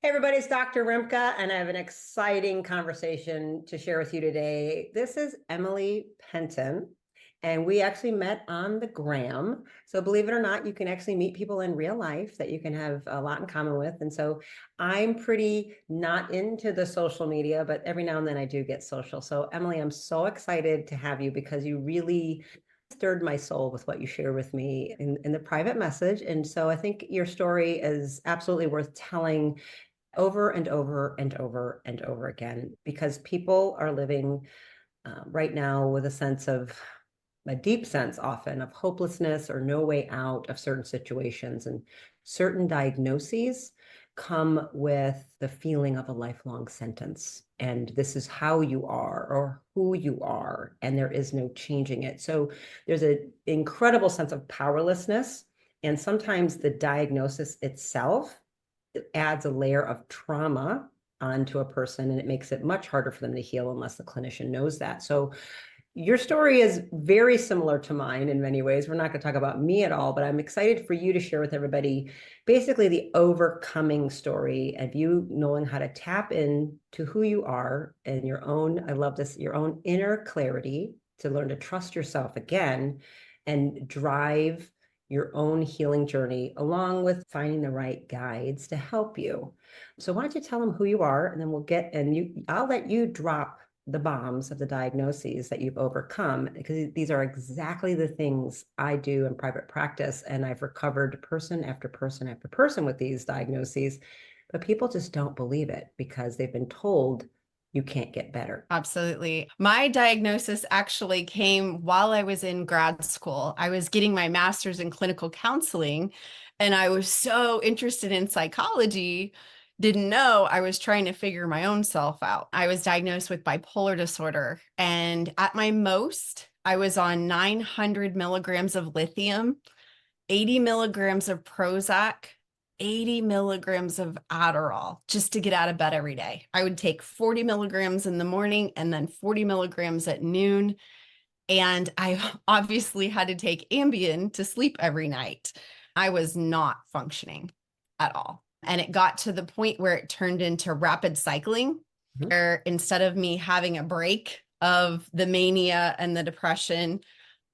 Hey everybody, it's Dr. Rimka, and I have an exciting conversation to share with you today. This is Emily Penton, and we actually met on the gram. So believe it or not, you can actually meet people in real life that you can have a lot in common with. And so I'm pretty not into the social media, but every now and then I do get social. So Emily, I'm so excited to have you because you really stirred my soul with what you shared with me in the private message. And so I think your story is absolutely worth telling over and over and over and over again, because people are living right now with a deep sense often of hopelessness or no way out of certain situations. And certain diagnoses come with the feeling of a lifelong sentence. And this is how you are or who you are, and there is no changing it. So there's an incredible sense of powerlessness. And sometimes the diagnosis itself adds a layer of trauma onto a person, and it makes it much harder for them to heal unless the clinician knows that. So your story is very similar to mine in many ways. We're not going to talk about me at all, but I'm excited for you to share with everybody basically the overcoming story of you knowing how to tap in to who you are and your own, I love this, your own inner clarity to learn to trust yourself again and drive your own healing journey, along with finding the right guides to help you. So why don't you tell them who you are, and then I'll let you drop the bombs of the diagnoses that you've overcome, because these are exactly the things I do in private practice. And I've recovered person after person after person with these diagnoses, but people just don't believe it because they've been told you can't get better. Absolutely. My diagnosis actually came while I was in grad school. I was getting my master's in clinical counseling, and I was so interested in psychology, didn't know I was trying to figure my own self out. I was diagnosed with bipolar disorder, and at my most, I was on 900 milligrams of lithium, 80 milligrams of Prozac, 80 milligrams of Adderall just to get out of bed every day. I would take 40 milligrams in the morning and then 40 milligrams at noon. And I obviously had to take Ambien to sleep every night. I was not functioning at all. And it got to the point where it turned into rapid cycling, where instead of me having a break of the mania and the depression,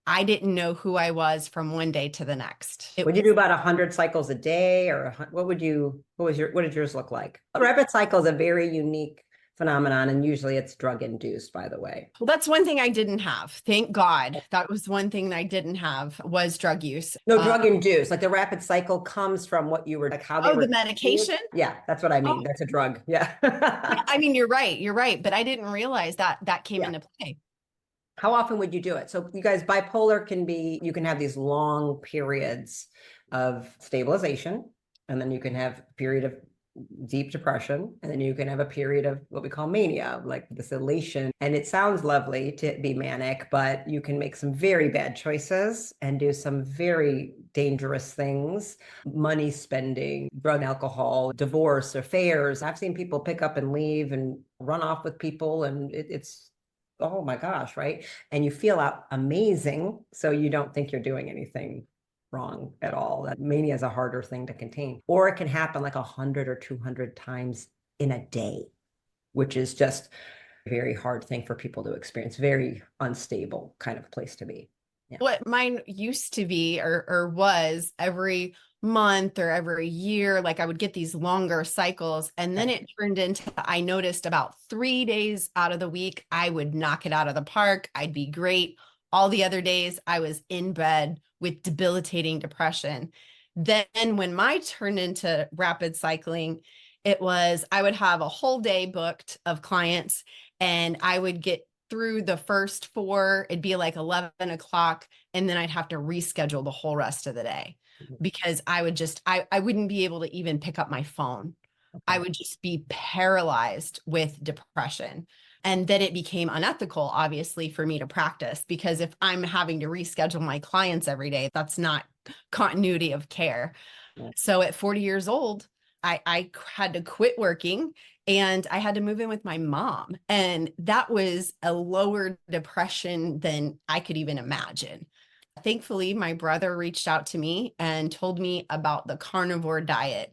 I didn't know who I was from one day to the next. Would you do about 100 cycles a day, or what did yours look like? A rapid cycle is a very unique phenomenon, and usually it's drug induced, by the way. Well, that's one thing I didn't have. Thank God. That was one thing that I didn't have was drug use. No, drug induced. Like the rapid cycle comes from what you were, like how they were. The medication? Yeah, that's what I mean. Oh, That's a drug. Yeah. I mean, you're right. You're right. But I didn't realize that came Yeah. into play. How often would you do it? So you guys, bipolar you can have these long periods of stabilization, and then you can have a period of deep depression, and then you can have a period of what we call mania, like this elation. And it sounds lovely to be manic, but you can make some very bad choices and do some very dangerous things: money spending, drug, alcohol, divorce, affairs. I've seen people pick up and leave and run off with people, and it's oh my gosh, right? And you feel out amazing, so you don't think you're doing anything wrong at all. That mania is a harder thing to contain, or it can happen like 100 or 200 times in a day, which is just a very hard thing for people to experience. Very unstable kind of place to be. Yeah. What mine used to be or was every month or every year, like I would get these longer cycles, and then it turned into, I noticed about 3 days out of the week, I would knock it out of the park. I'd be great. All the other days I was in bed with debilitating depression. Then when my turned into rapid cycling, it was, I would have a whole day booked of clients, and I would get through the first 4, it'd be like 11 o'clock, and then I'd have to reschedule the whole rest of the day because I wouldn't be able to even pick up my phone. Okay. I would just be paralyzed with depression. And then it became unethical, obviously, for me to practice, because if I'm having to reschedule my clients every day, that's not continuity of care. Yeah. So at 40 years old, I had to quit working, and I had to move in with my mom. And that was a lower depression than I could even imagine. Thankfully, my brother reached out to me and told me about the carnivore diet.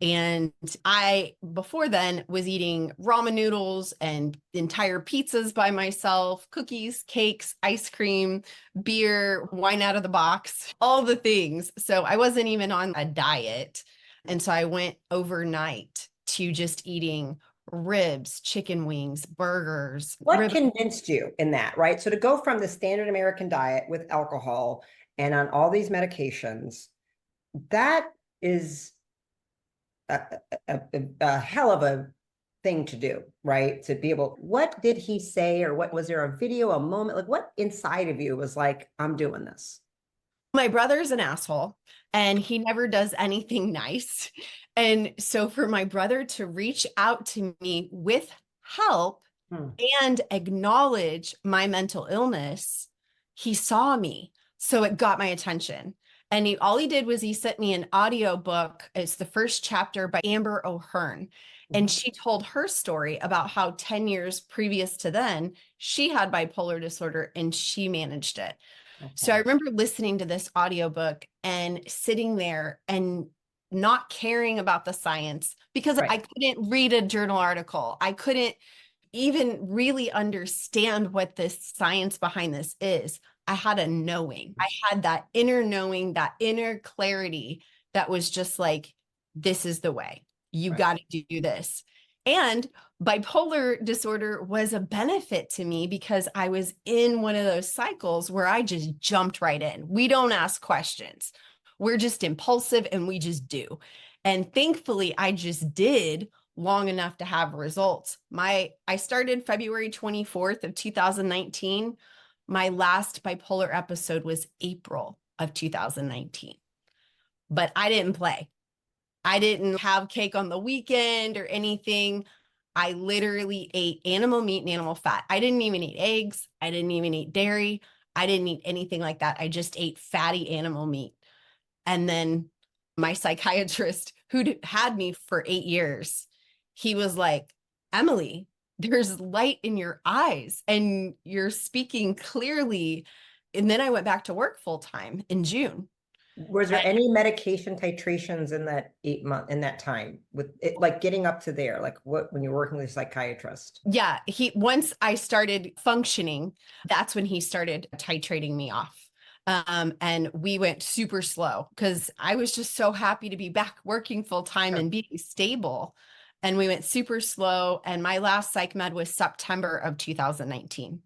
And I, before then, was eating ramen noodles and entire pizzas by myself, cookies, cakes, ice cream, beer, wine out of the box, all the things. So I wasn't even on a diet. And so I went overnight to just eating ribs, chicken wings, burgers, What convinced you in that, right? So to go from the standard American diet with alcohol and on all these medications, that is a hell of a thing to do, right? To be able, what did he say, or what was there a video, a moment, like what inside of you was like, I'm doing this? My brother's an asshole and he never does anything nice. And so for my brother to reach out to me with help and acknowledge my mental illness, he saw me. So it got my attention. And all he did was he sent me an audio book. It's the first chapter by Amber O'Hearn. And she told her story about how 10 years previous to then, she had bipolar disorder and she managed it. So I remember listening to this audiobook and sitting there and not caring about the science because I couldn't read a journal article. I couldn't even really understand what this science behind this is. I had a knowing. I had that inner knowing, that inner clarity that was just like, this is the way. You got to do this. And bipolar disorder was a benefit to me because I was in one of those cycles where I just jumped right in. We don't ask questions. We're just impulsive and we just do. And thankfully, I just did long enough to have results. I started February 24th of 2019. My last bipolar episode was April of 2019. But I didn't play. I didn't have cake on the weekend or anything. I literally ate animal meat and animal fat. I didn't even eat eggs. I didn't even eat dairy. I didn't eat anything like that. I just ate fatty animal meat. And then my psychiatrist, who had me for 8 years, he was like, Emily, there's light in your eyes and you're speaking clearly. And then I went back to work full time in June. Was there any medication titrations in that 8 month, in that time with it, like getting up to there, like what, when you're working with a psychiatrist? Yeah, once I started functioning, that's when he started titrating me off. And we went super slow because I was just so happy to be back working full time and being stable. And we went super slow. And my last psych med was September of 2019.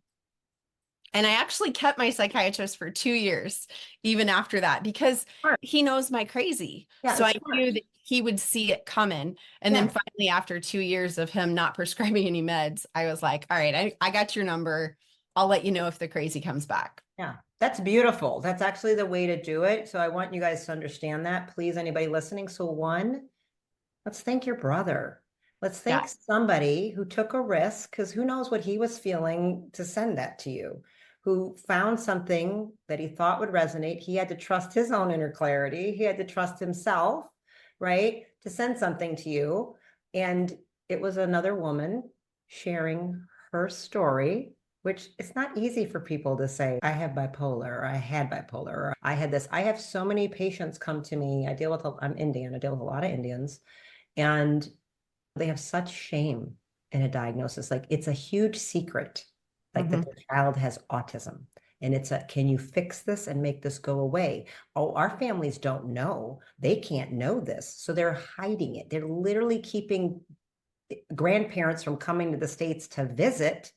And I actually kept my psychiatrist for 2 years, even after that, because he knows my crazy. So I knew that he would see it coming. And then finally, after 2 years of him not prescribing any meds, I was like, all right, I got your number. I'll let you know if the crazy comes back. Yeah, that's beautiful. That's actually the way to do it. So I want you guys to understand that. Please, anybody listening. So one, let's thank your brother. Let's thank somebody who took a risk, because who knows what he was feeling to send that to you, who found something that he thought would resonate. He had to trust his own inner clarity. He had to trust himself, right, to send something to you. And it was another woman sharing her story, which it's not easy for people to say, I have bipolar, or I had bipolar, or I had this. I have so many patients come to me. I'm Indian. I deal with a lot of Indians, and they have such shame in a diagnosis. Like it's a huge secret, like that their child has autism. And it's can you fix this and make this go away? Oh, our families don't know. They can't know this. So they're hiding it. They're literally keeping grandparents from coming to the States to visit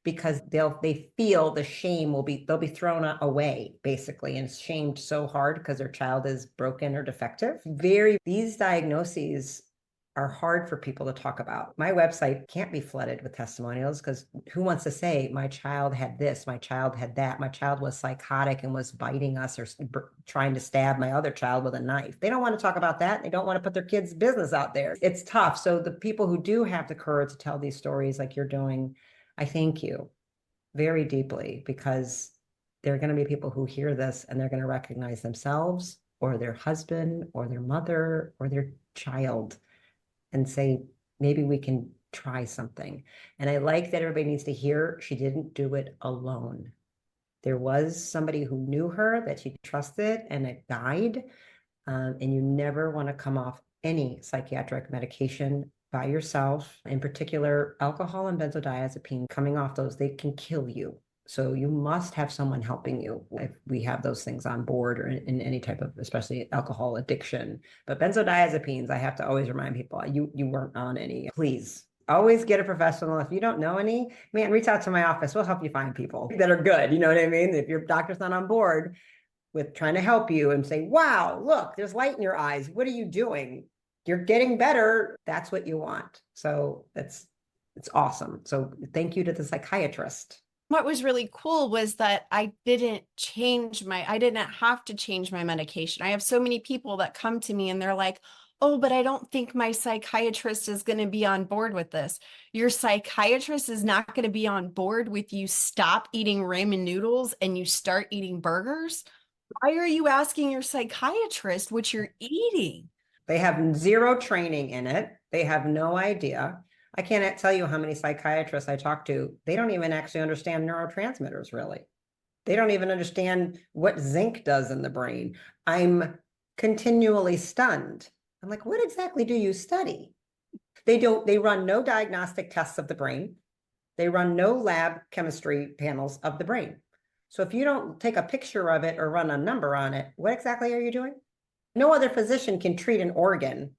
because they feel the shame they'll be thrown away basically, and shamed so hard because their child is broken or defective. These diagnoses are hard for people to talk about. My website can't be flooded with testimonials because who wants to say my child had this, my child had that, my child was psychotic and was biting us or trying to stab my other child with a knife. They don't want to talk about that. They don't want to put their kids' business out there. It's tough. So the people who do have the courage to tell these stories like you're doing, I thank you very deeply, because there are going to be people who hear this and they're going to recognize themselves or their husband or their mother or their child and say, maybe we can try something. And I like that everybody needs to hear she didn't do it alone. There was somebody who knew her, that she trusted, and it died. And you never want to come off any psychiatric medication by yourself, in particular, alcohol and benzodiazepine, coming off those, they can kill you. So you must have someone helping you if we have those things on board or in any type of, especially alcohol addiction. But benzodiazepines, I have to always remind people, you weren't on any. Please always get a professional. If you don't know any, man, reach out to my office. We'll help you find people that are good. You know what I mean? If your doctor's not on board with trying to help you and say, wow, look, there's light in your eyes. What are you doing? You're getting better. That's what you want. So it's awesome. So thank you to the psychiatrist. What was really cool was that I didn't have to change my medication. I have so many people that come to me and they're like, oh, but I don't think my psychiatrist is going to be on board with this. Your psychiatrist is not going to be on board with you stop eating ramen noodles and you start eating burgers. Why are you asking your psychiatrist what you're eating? They have zero training in it. They have no idea. I can't tell you how many psychiatrists I talk to. They don't even actually understand neurotransmitters, really. They don't even understand what zinc does in the brain. I'm continually stunned. I'm like, what exactly do you study? They run no diagnostic tests of the brain. They run no lab chemistry panels of the brain. So if you don't take a picture of it or run a number on it, what exactly are you doing? No other physician can treat an organ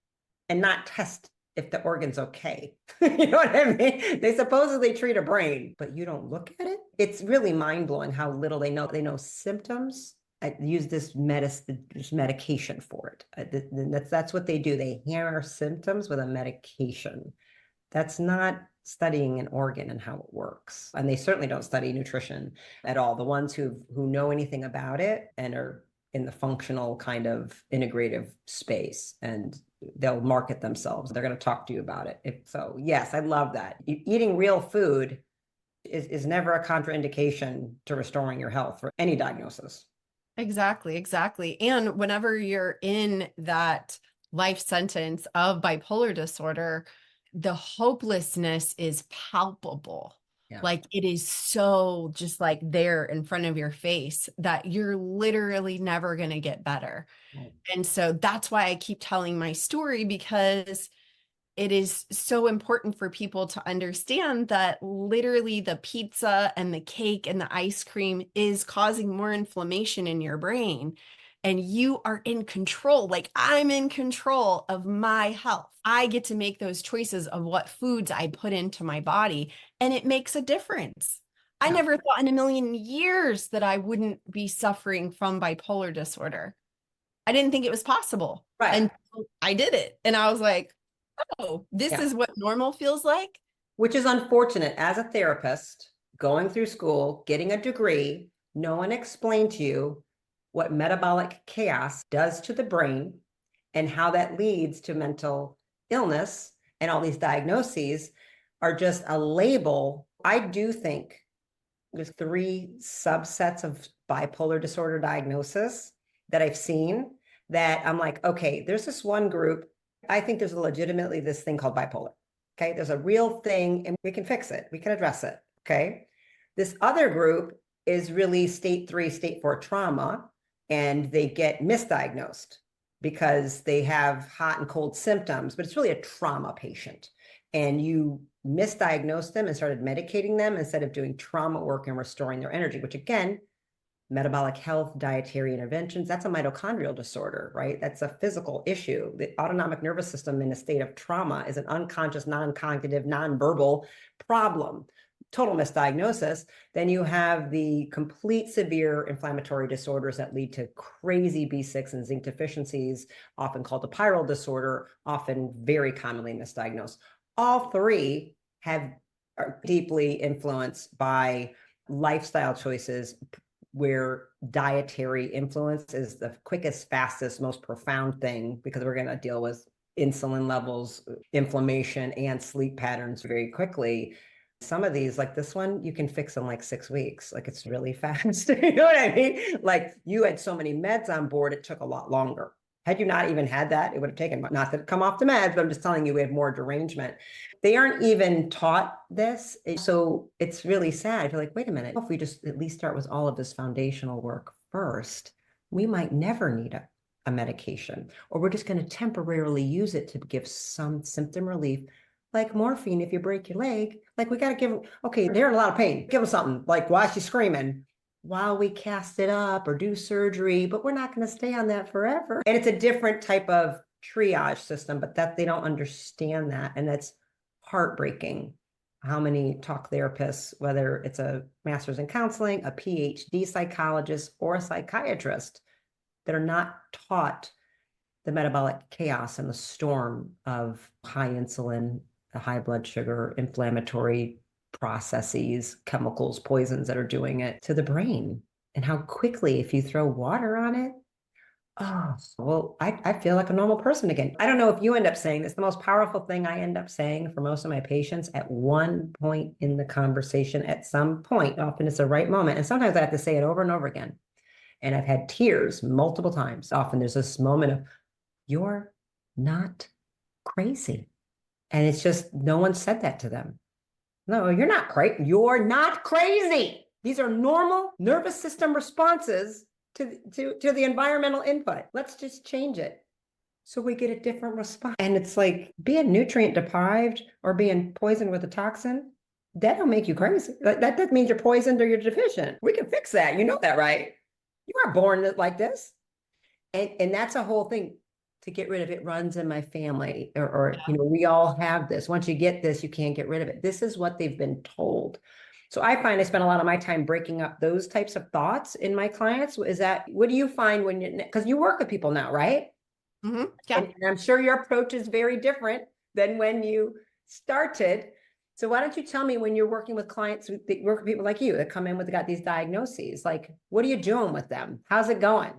and not test if the organ's okay. You know what I mean? They supposedly treat a brain, but you don't look at it. It's really mind-blowing how little they know. They know symptoms. I use this medication for it. That's what they do. They hammer symptoms with a medication. That's not studying an organ and how it works. And they certainly don't study nutrition at all. The ones who know anything about it and are in the functional kind of integrative space, and they'll market themselves. They're going to talk to you about it. So yes, I love that. Eating real food is never a contraindication to restoring your health for any diagnosis. Exactly, exactly. And whenever you're in that life sentence of bipolar disorder, the hopelessness is palpable. Yeah. Like it is so just like there in front of your face that you're literally never going to get better. Right. And so that's why I keep telling my story, because it is so important for people to understand that literally the pizza and the cake and the ice cream is causing more inflammation in your brain. And you are in control. Like I'm in control of my health. I get to make those choices of what foods I put into my body, and it makes a difference. I never thought in a million years that I wouldn't be suffering from bipolar disorder. I didn't think it was possible. Right. Until I did it. And I was like, oh, this is what normal feels like. Which is unfortunate. As a therapist, going through school, getting a degree, no one explained to you what metabolic chaos does to the brain and how that leads to mental illness, and all these diagnoses are just a label. I do think there's 3 subsets of bipolar disorder diagnosis that I've seen that I'm like, okay, there's this one group. I think there's legitimately this thing called bipolar. Okay. There's a real thing and we can fix it. We can address it. Okay. This other group is really state 3, state 4 trauma, and they get misdiagnosed because they have hot and cold symptoms, but it's really a trauma patient. And you misdiagnosed them and started medicating them instead of doing trauma work and restoring their energy, which again, metabolic health, dietary interventions, that's a mitochondrial disorder, right? That's a physical issue. The autonomic nervous system in a state of trauma is an unconscious, non-cognitive, non-verbal problem. Total misdiagnosis. Then you have the complete severe inflammatory disorders that lead to crazy B6 and zinc deficiencies, often called a pyrrole disorder, often very commonly misdiagnosed. All 3 are deeply influenced by lifestyle choices, where dietary influence is the quickest, fastest, most profound thing, because we're going to deal with insulin levels, inflammation, and sleep patterns very quickly. Some of these, like this one, you can fix in like 6 weeks. Like it's really fast. You know what I mean? Like you had so many meds on board, it took a lot longer. Had you not even had that, it would have taken, not to come off the meds, but I'm just telling you, we have more derangement. They aren't even taught this. So it's really sad. I feel like, wait a minute, if we just at least start with all of this foundational work first, we might never need a medication, or we're just going to temporarily use it to give some symptom relief, like morphine. If you break your leg, like we got to give them, okay, they're in a lot of pain. Give them something, like, why is she screaming? While we cast it up or do surgery, but we're not going to stay on that forever. And it's a different type of triage system, but that they don't understand that. And that's heartbreaking. How many talk therapists, whether it's a master's in counseling, a PhD psychologist, or a psychiatrist, that are not taught the metabolic chaos and the storm of high insulin, the high blood sugar, inflammatory processes, chemicals, poisons that are doing it to the brain. And how quickly, if you throw water on it, oh, well, I feel like a normal person again. I don't know if you end up saying this. The most powerful thing I end up saying for most of my patients at one point in the conversation, at some point, often it's the right moment. And sometimes I have to say it over and over again. And I've had tears multiple times. Often there's this moment of, you're not crazy. And it's just, no one said that to them. No, you're not crazy. You're not crazy. These are normal nervous system responses to the environmental input. Let's just change it so we get a different response. And it's like being nutrient deprived or being poisoned with a toxin, that don't make you crazy. That means you're poisoned or you're deficient. We can fix that. You know that, right? You weren't born like this. And that's a whole thing. To get rid of it runs in my family, or you know, we all have this. Once you get this, you can't get rid of it. This is what they've been told. So I find I spend a lot of my time breaking up those types of thoughts in my clients. Is that, what do you find when you, because you work with people now, right? Mm-hmm. Yeah. And I'm sure your approach is very different than when you started. So why don't you tell me, when you're working with clients that work with people like you that come in with, got these diagnoses, like, what are you doing with them? How's it going?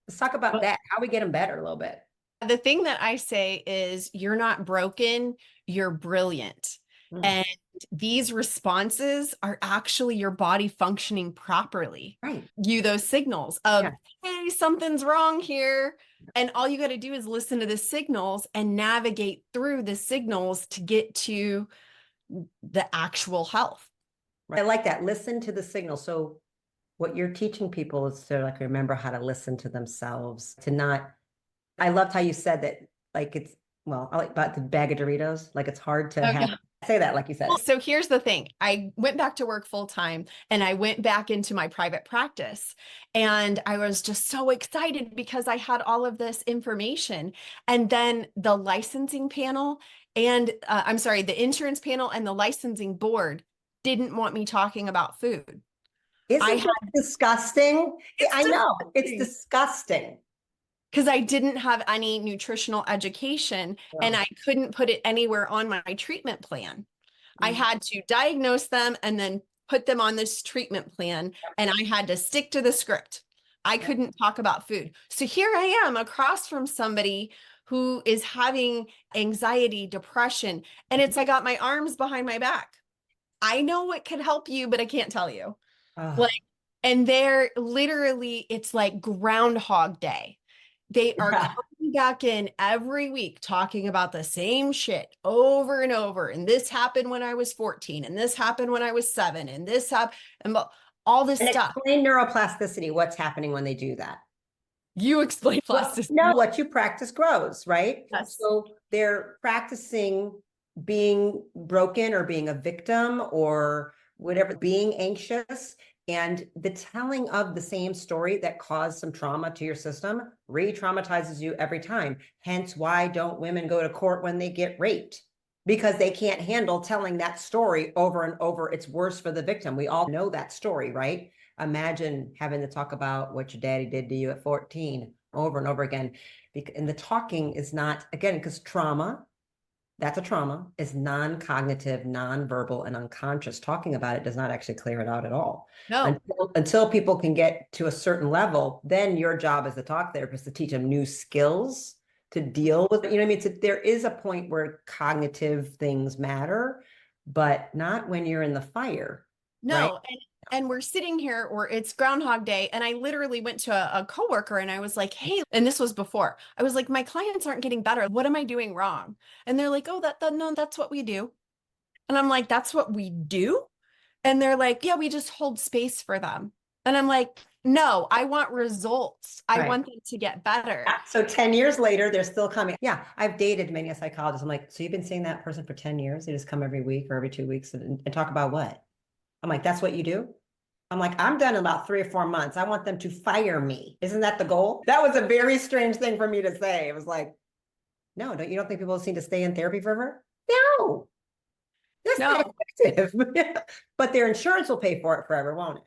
Let's talk about that. How we get them better a little bit. The thing that I say is, you're not broken, you're brilliant. And these responses are actually your body functioning properly. Right. Those signals of, hey, something's wrong here. And all you got to do is listen to the signals and navigate through the signals to get to the actual health. Right. I like that. Listen to the signal. So what you're teaching people is to, like, remember how to listen to themselves, to not, I loved how you said that, like, it's, well, I like about the bag of Doritos, like, it's hard to say that, like you said. So here's the thing. I went back to work full time, and I went back into my private practice, and I was just so excited because I had all of this information. And then the licensing panel and the insurance panel and the licensing board didn't want me talking about food. Isn't that disgusting? I know, it's disgusting. Because I didn't have any nutritional education, and I couldn't put it anywhere on my treatment plan. I had to diagnose them and then put them on this treatment plan, and I had to stick to the script. I couldn't talk about food. So here I am across from somebody who is having anxiety, depression, and it's, I got my arms behind my back. I know what could help you, but I can't tell you. Like, and they're literally, it's like Groundhog Day. They are coming back in every week talking about the same shit over and over. And this happened when I was 14, and this happened when I was 7, and this happened, and all this stuff. Explain neuroplasticity. What's happening when they do that? You explain plasticity. No, what you practice grows, right? Yes. So they're practicing being broken or being a victim or whatever, being anxious. And the telling of the same story that caused some trauma to your system re-traumatizes you every time. Hence, why don't women go to court when they get raped? Because they can't handle telling that story over and over. It's worse for the victim. We all know that story, right? Imagine having to talk about what your daddy did to you at 14 over and over again. And the talking is not, again, because trauma, that's a trauma, is non-cognitive, non-verbal, and unconscious. Talking about it does not actually clear it out at all. No. Until people can get to a certain level, then your job as the talk therapist to teach them new skills to deal with it. You know what I mean? So there is a point where cognitive things matter, but not when you're in the fire. No. Right? And we're sitting here, or it's Groundhog Day. And I literally went to a coworker and I was like, hey, and this was before, I was like, my clients aren't getting better. What am I doing wrong? And they're like, oh, no, that's what we do. And I'm like, that's what we do? And they're like, yeah, we just hold space for them. And I'm like, no, I want results. I Right. want them to get better. So 10 years later, they're still coming. Yeah, I've dated many a psychologist. I'm like, so you've been seeing that person for 10 years? They just come every week or every 2 weeks and talk about what? I'm like, that's what you do? I'm like, I'm done in about 3 or 4 months. I want them to fire me. Isn't that the goal? That was a very strange thing for me to say. It was like, no, you don't think people just need to stay in therapy forever? No, that's not No, effective. But their insurance will pay for it forever, won't it?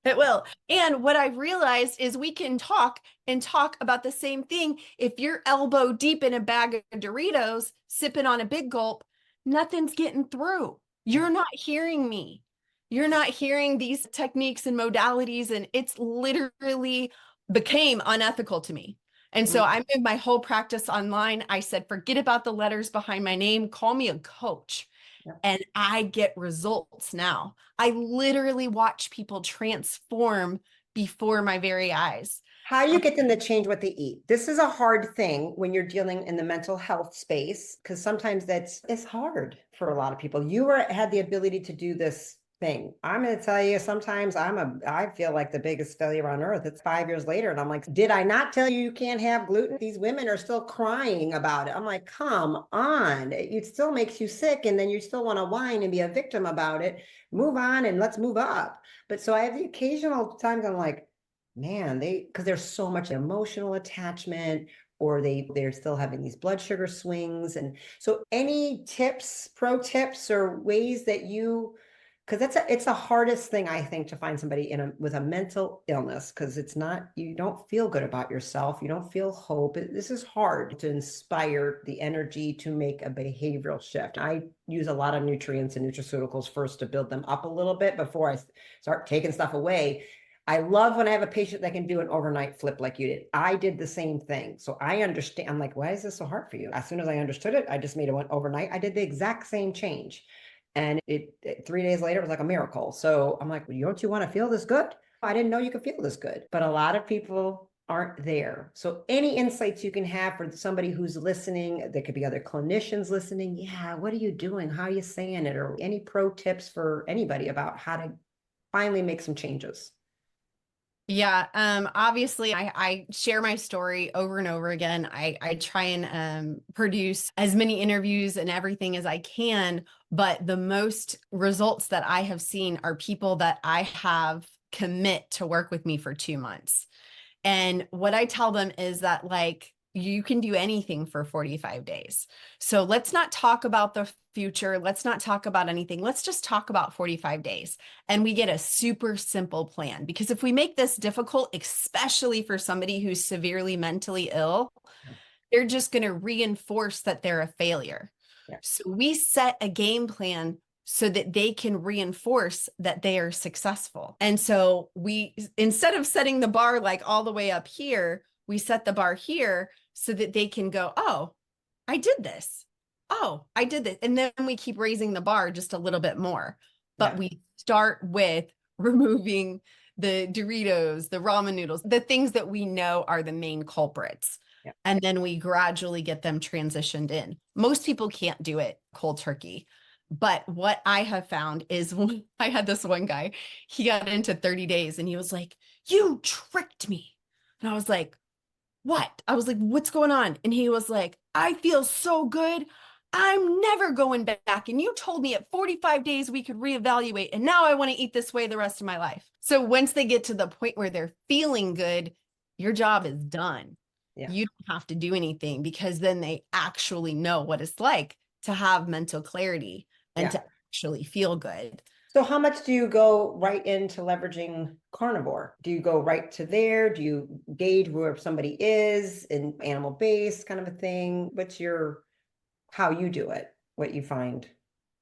it will. And what I've realized is we can talk and talk about the same thing. If you're elbow deep in a bag of Doritos, sipping on a big gulp, nothing's getting through. You're not hearing me. You're not hearing these techniques and modalities, and it's literally became unethical to me. And so Mhm. I moved my whole practice online. I said, forget about the letters behind my name. Call me a coach. Yeah. And I get results now. I literally watch people transform before my very eyes. How you get them to change what they eat. This is a hard thing when you're dealing in the mental health space, because sometimes it's hard for a lot of people. Had the ability to do this thing. I'm going to tell you, sometimes I feel like the biggest failure on earth. It's 5 years later, and I'm like, did I not tell you you can't have gluten? These women are still crying about it. I'm like, come on. It still makes you sick, and then you still want to whine and be a victim about it. Move on and let's move up. But so I have the occasional times I'm like, man, because there's so much emotional attachment, or they're still having these blood sugar swings. And so any pro tips or ways that because it's the hardest thing, I think, to find somebody with a mental illness, because you don't feel good about yourself, you don't feel hope. This is hard to inspire the energy to make a behavioral shift. I use a lot of nutrients and nutraceuticals first to build them up a little bit before I start taking stuff away. I love when I have a patient that can do an overnight flip like you did. I did the same thing. So I understand. I'm like, why is this so hard for you? As soon as I understood it, I just made it one overnight. I did the exact same change. And 3 days later, it was like a miracle. So I'm like, well, don't you want to feel this good? I didn't know you could feel this good. But a lot of people aren't there. So any insights you can have for somebody who's listening, there could be other clinicians listening. Yeah, what are you doing? How are you saying it? Or any pro tips for anybody about how to finally make some changes? Yeah, obviously I share my story over and over again. I try and produce as many interviews and everything as I can, but the most results that I have seen are people that I have commit to work with me for 2 months. And what I tell them is that, like, you can do anything for 45 days. So let's not talk about the future. Let's not talk about anything. Let's just talk about 45 days. And we get a super simple plan. Because if we make this difficult, especially for somebody who's severely mentally ill, they're just going to reinforce that they're a failure. Yeah. So we set a game plan so that they can reinforce that they are successful. And so instead of setting the bar like all the way up here, we set the bar here so that they can go, oh, I did this. Oh, I did this. And then we keep raising the bar just a little bit more. But Yeah. we start with removing the Doritos, the ramen noodles, the things that we know are the main culprits. Yeah. And then we gradually get them transitioned in. Most people can't do it cold turkey. But what I have found is I had this one guy, he got into 30 days and he was like, you tricked me. And I was like, what? I was like, what's going on? And he was like, I feel so good. I'm never going back. And you told me at 45 days we could reevaluate. And now I want to eat this way the rest of my life. So once they get to the point where they're feeling good, your job is done. Yeah. You don't have to do anything, because then they actually know what it's like to have mental clarity and Yeah. to actually feel good. So how much do you go right into leveraging Carnivore? Do you go right to there? Do you gauge where somebody is in animal based kind of a thing? How you do it, what you find?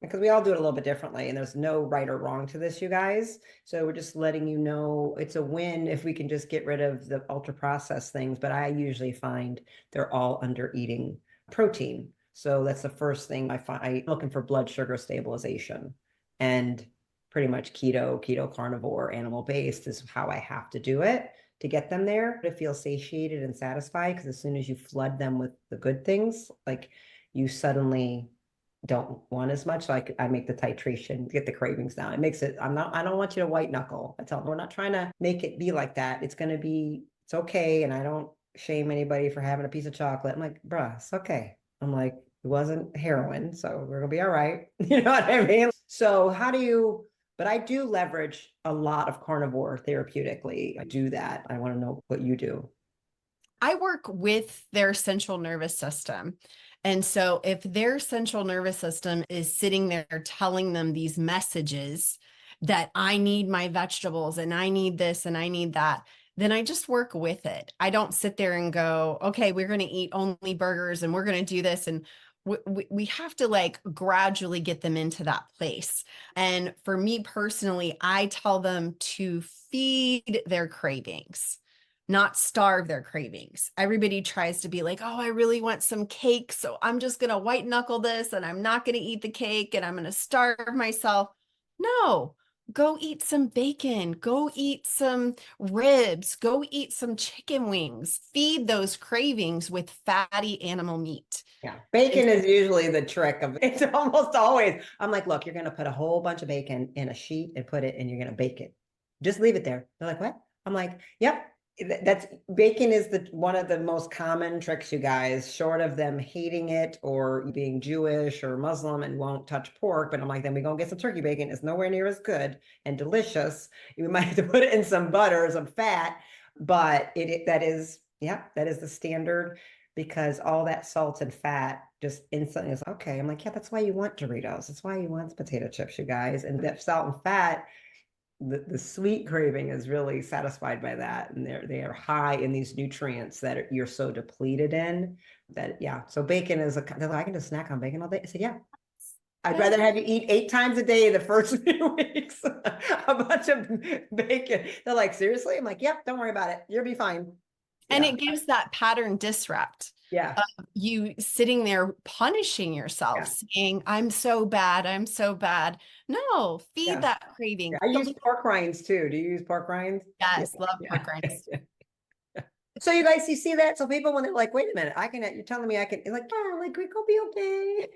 Because we all do it a little bit differently, and there's no right or wrong to this, you guys. So we're just letting you know it's a win if we can just get rid of the ultra processed things. But I usually find they're all under eating protein. So that's the first thing I find. I'm looking for blood sugar stabilization, and pretty much keto carnivore, animal based is how I have to do it to get them there to feel satiated and satisfied. Because as soon as you flood them with the good things, like, you suddenly don't want as much. So I make the titration, get the cravings down. It makes it, I don't want you to white knuckle. I tell them, we're not trying to make it be like that. It's going to be, it's okay. And I don't shame anybody for having a piece of chocolate. I'm like, bruh, it's okay. I'm like, it wasn't heroin, so we're gonna be all right. You know what I mean? So but I do leverage a lot of carnivore therapeutically. I do that. I want to know what you do. I work with their central nervous system. And so if their central nervous system is sitting there telling them these messages that I need my vegetables and I need this and I need that, then I just work with it. I don't sit there and go, okay, we're going to eat only burgers and we're going to do this. And we have to like gradually get them into that place. And for me personally, I tell them to feed their cravings, not starve their cravings. Everybody tries to be like, oh, I really want some cake, so I'm just going to white knuckle this and I'm not going to eat the cake and I'm going to starve myself. No, go eat some bacon, go eat some ribs, go eat some chicken wings. Feed those cravings with fatty animal meat. Yeah. Bacon is usually the trick of it's almost always. I'm like, look, you're going to put a whole bunch of bacon in a sheet and put it and you're going to bake it. Just leave it there. They're like, what? I'm like, yep. That's bacon is one of the most common tricks, you guys, short of them hating it or being Jewish or Muslim and won't touch pork. But I'm like, then we go and get some turkey bacon. It's nowhere near as good and delicious. You might have to put it in some butter, some fat, but that is the standard, because all that salt and fat just instantly is okay. I'm like, yeah, that's why you want Doritos. That's why you want potato chips, you guys. And that salt and fat, the sweet craving is really satisfied by that. And they are high in these nutrients that you're so depleted in that, yeah. So bacon is I can just snack on bacon all day. I said, yeah. I'd rather have you eat 8 times a day the first few weeks, a bunch of bacon. They're like, seriously? I'm like, yep, don't worry about it. You'll be fine. And Yeah. it gives that pattern disrupt. Yeah. You sitting there punishing yourself, saying, I'm so bad. I'm so bad. No, feed that craving. I use pork rinds too. Do you use pork rinds? Yes, love pork rinds. So you guys, you see that? So people, when they're like, wait a minute, you're telling me I can, like, yeah, like, we're gonna be okay.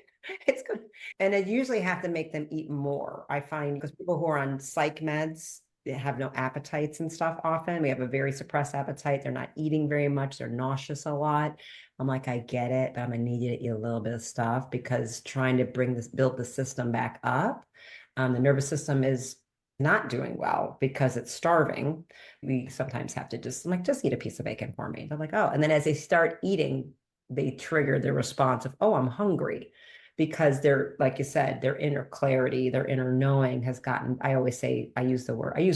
It's good. And I usually have to make them eat more, I find, because people who are on psych meds, they have no appetites and stuff often. We have a very suppressed appetite. They're not eating very much. They're nauseous a lot. I'm like, I get it, but I'm gonna need you to eat a little bit of stuff, because trying to build the system back up. The nervous system is not doing well because it's starving. We sometimes have to just eat a piece of bacon for me. They're like, oh, and then as they start eating, they trigger the response of, oh, I'm hungry. Because they're, like you said, their inner clarity, their inner knowing has gotten, I always say, I use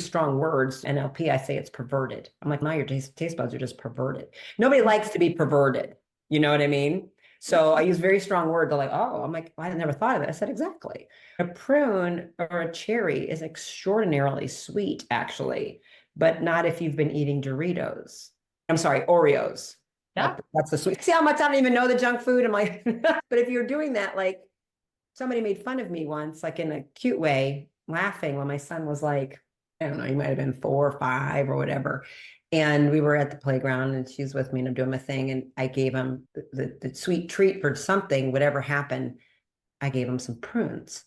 strong words. NLP, I say it's perverted. I'm like, now your taste buds are just perverted. Nobody likes to be perverted. You know what I mean? So I use very strong words. They're like, oh, I'm like, I never thought of it. I said, exactly. A prune or a cherry is extraordinarily sweet, actually, but not if you've been eating Doritos. I'm sorry, Oreos. Yeah. That's the sweet. See how much I don't even know the junk food? I'm like, but if you're doing that, like somebody made fun of me once, like in a cute way, laughing when my son was like, I don't know, he might have been 4 or 5 or whatever. And we were at the playground and she's with me and I'm doing my thing. And I gave him the sweet treat for something, whatever happened. I gave him some prunes.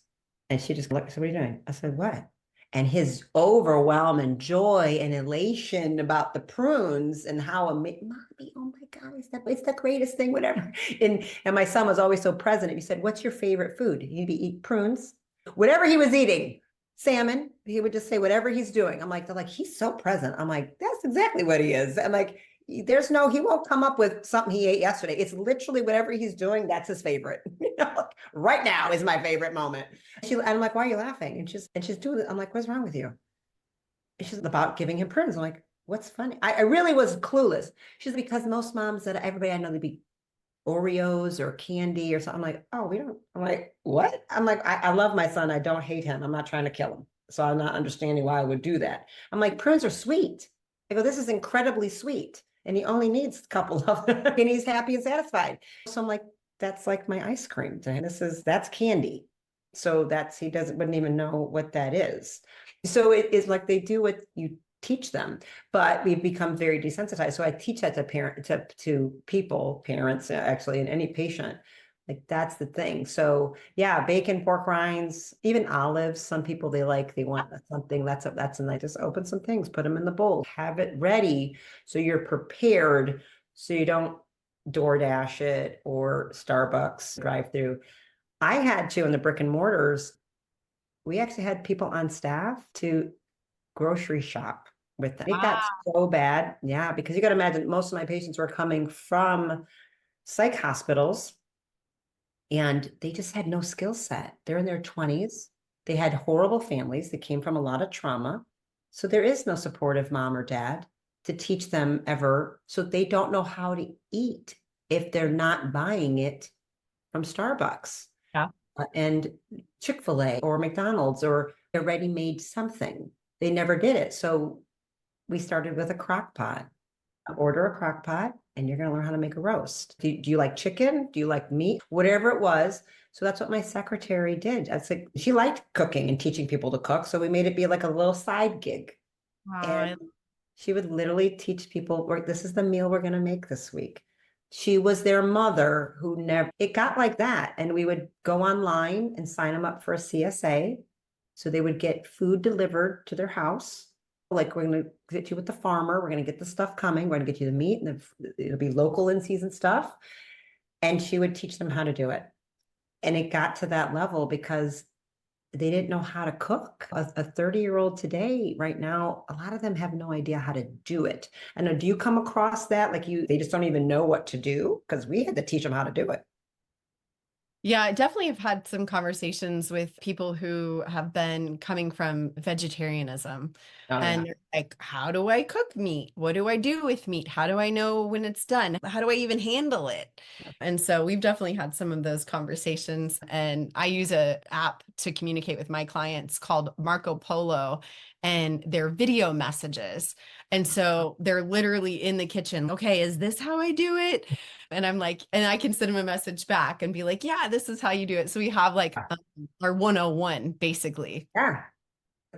And she just looked, so what are you doing? I said, what? And his overwhelming joy and elation about the prunes and how amazing, Mommy, oh my God, it's the greatest thing, whatever. And my son was always so present. He said, what's your favorite food? He'd be eat prunes, whatever he was eating, salmon. He would just say whatever he's doing. I'm like, they're like, he's so present. I'm like, that's exactly what he is. I'm like, he won't come up with something he ate yesterday. It's literally whatever he's doing, that's his favorite. Right now is my favorite moment. And I'm like, why are you laughing? And she's doing it. I'm like, what's wrong with you? And she's about giving him prunes. I'm like, what's funny? I really was clueless. She's because most moms that everybody I know, they'd be Oreos or candy or something. I'm like, oh, we don't. I'm like, what? I'm like, I love my son. I don't hate him. I'm not trying to kill him. So I'm not understanding why I would do that. I'm like, prunes are sweet. I go, this is incredibly sweet. And he only needs a couple of them and he's happy and satisfied. So I'm like, that's like my ice cream to him. That's candy. So wouldn't even know what that is. So it is like they do what you teach them, but we've become very desensitized. So I teach that to parents, actually, and any patient. Like that's the thing. So yeah, bacon, pork rinds, even olives. Some people they want something that's and I just open some things, put them in the bowl, have it ready so you're prepared, so you don't DoorDash it or Starbucks drive through. I had to in the brick and mortars. We actually had people on staff to grocery shop with them. It got Wow. so bad, yeah, because you got to imagine most of my patients were coming from psych hospitals and they just had no skill set. They're in their 20s. They had horrible families. They came from a lot of trauma. So there is no supportive mom or dad to teach them ever. So they don't know how to eat if they're not buying it from Starbucks Yeah. and Chick-fil-A or McDonald's or a ready-made something. They never did it. So we started with a crock pot. Order a crock pot and you're going to learn how to make a roast. Do you like chicken? Do you like meat? Whatever it was. So that's what my secretary did. I like, she liked cooking and teaching people to cook. So we made it be like a little side gig. And Wow. she would literally teach people, this is the meal we're going to make this week. She was their mother who never, it got like that. And we would go online and sign them up for a CSA. So they would get food delivered to their house. Like, we're going to get you with the farmer. We're going to get the stuff coming. We're going to get you the meat and it'll be local in season stuff. And she would teach them how to do it. And it got to that level because they didn't know how to cook. A 30-year-old today, right now, a lot of them have no idea how to do it. And do you come across that? Like they just don't even know what to do? Because we had to teach them how to do it. Yeah, I definitely have had some conversations with people who have been coming from vegetarianism. Oh, yeah. And they're like, how do I cook meat? What do I do with meat? How do I know when it's done? How do I even handle it? And so we've definitely had some of those conversations. And I use a app to communicate with my clients called Marco Polo, and they're video messages. And so they're literally in the kitchen. Okay, is this how I do it? And I'm like, and I can send him a message back and be like, yeah, this is how you do it. So we have like our 101 basically. Yeah.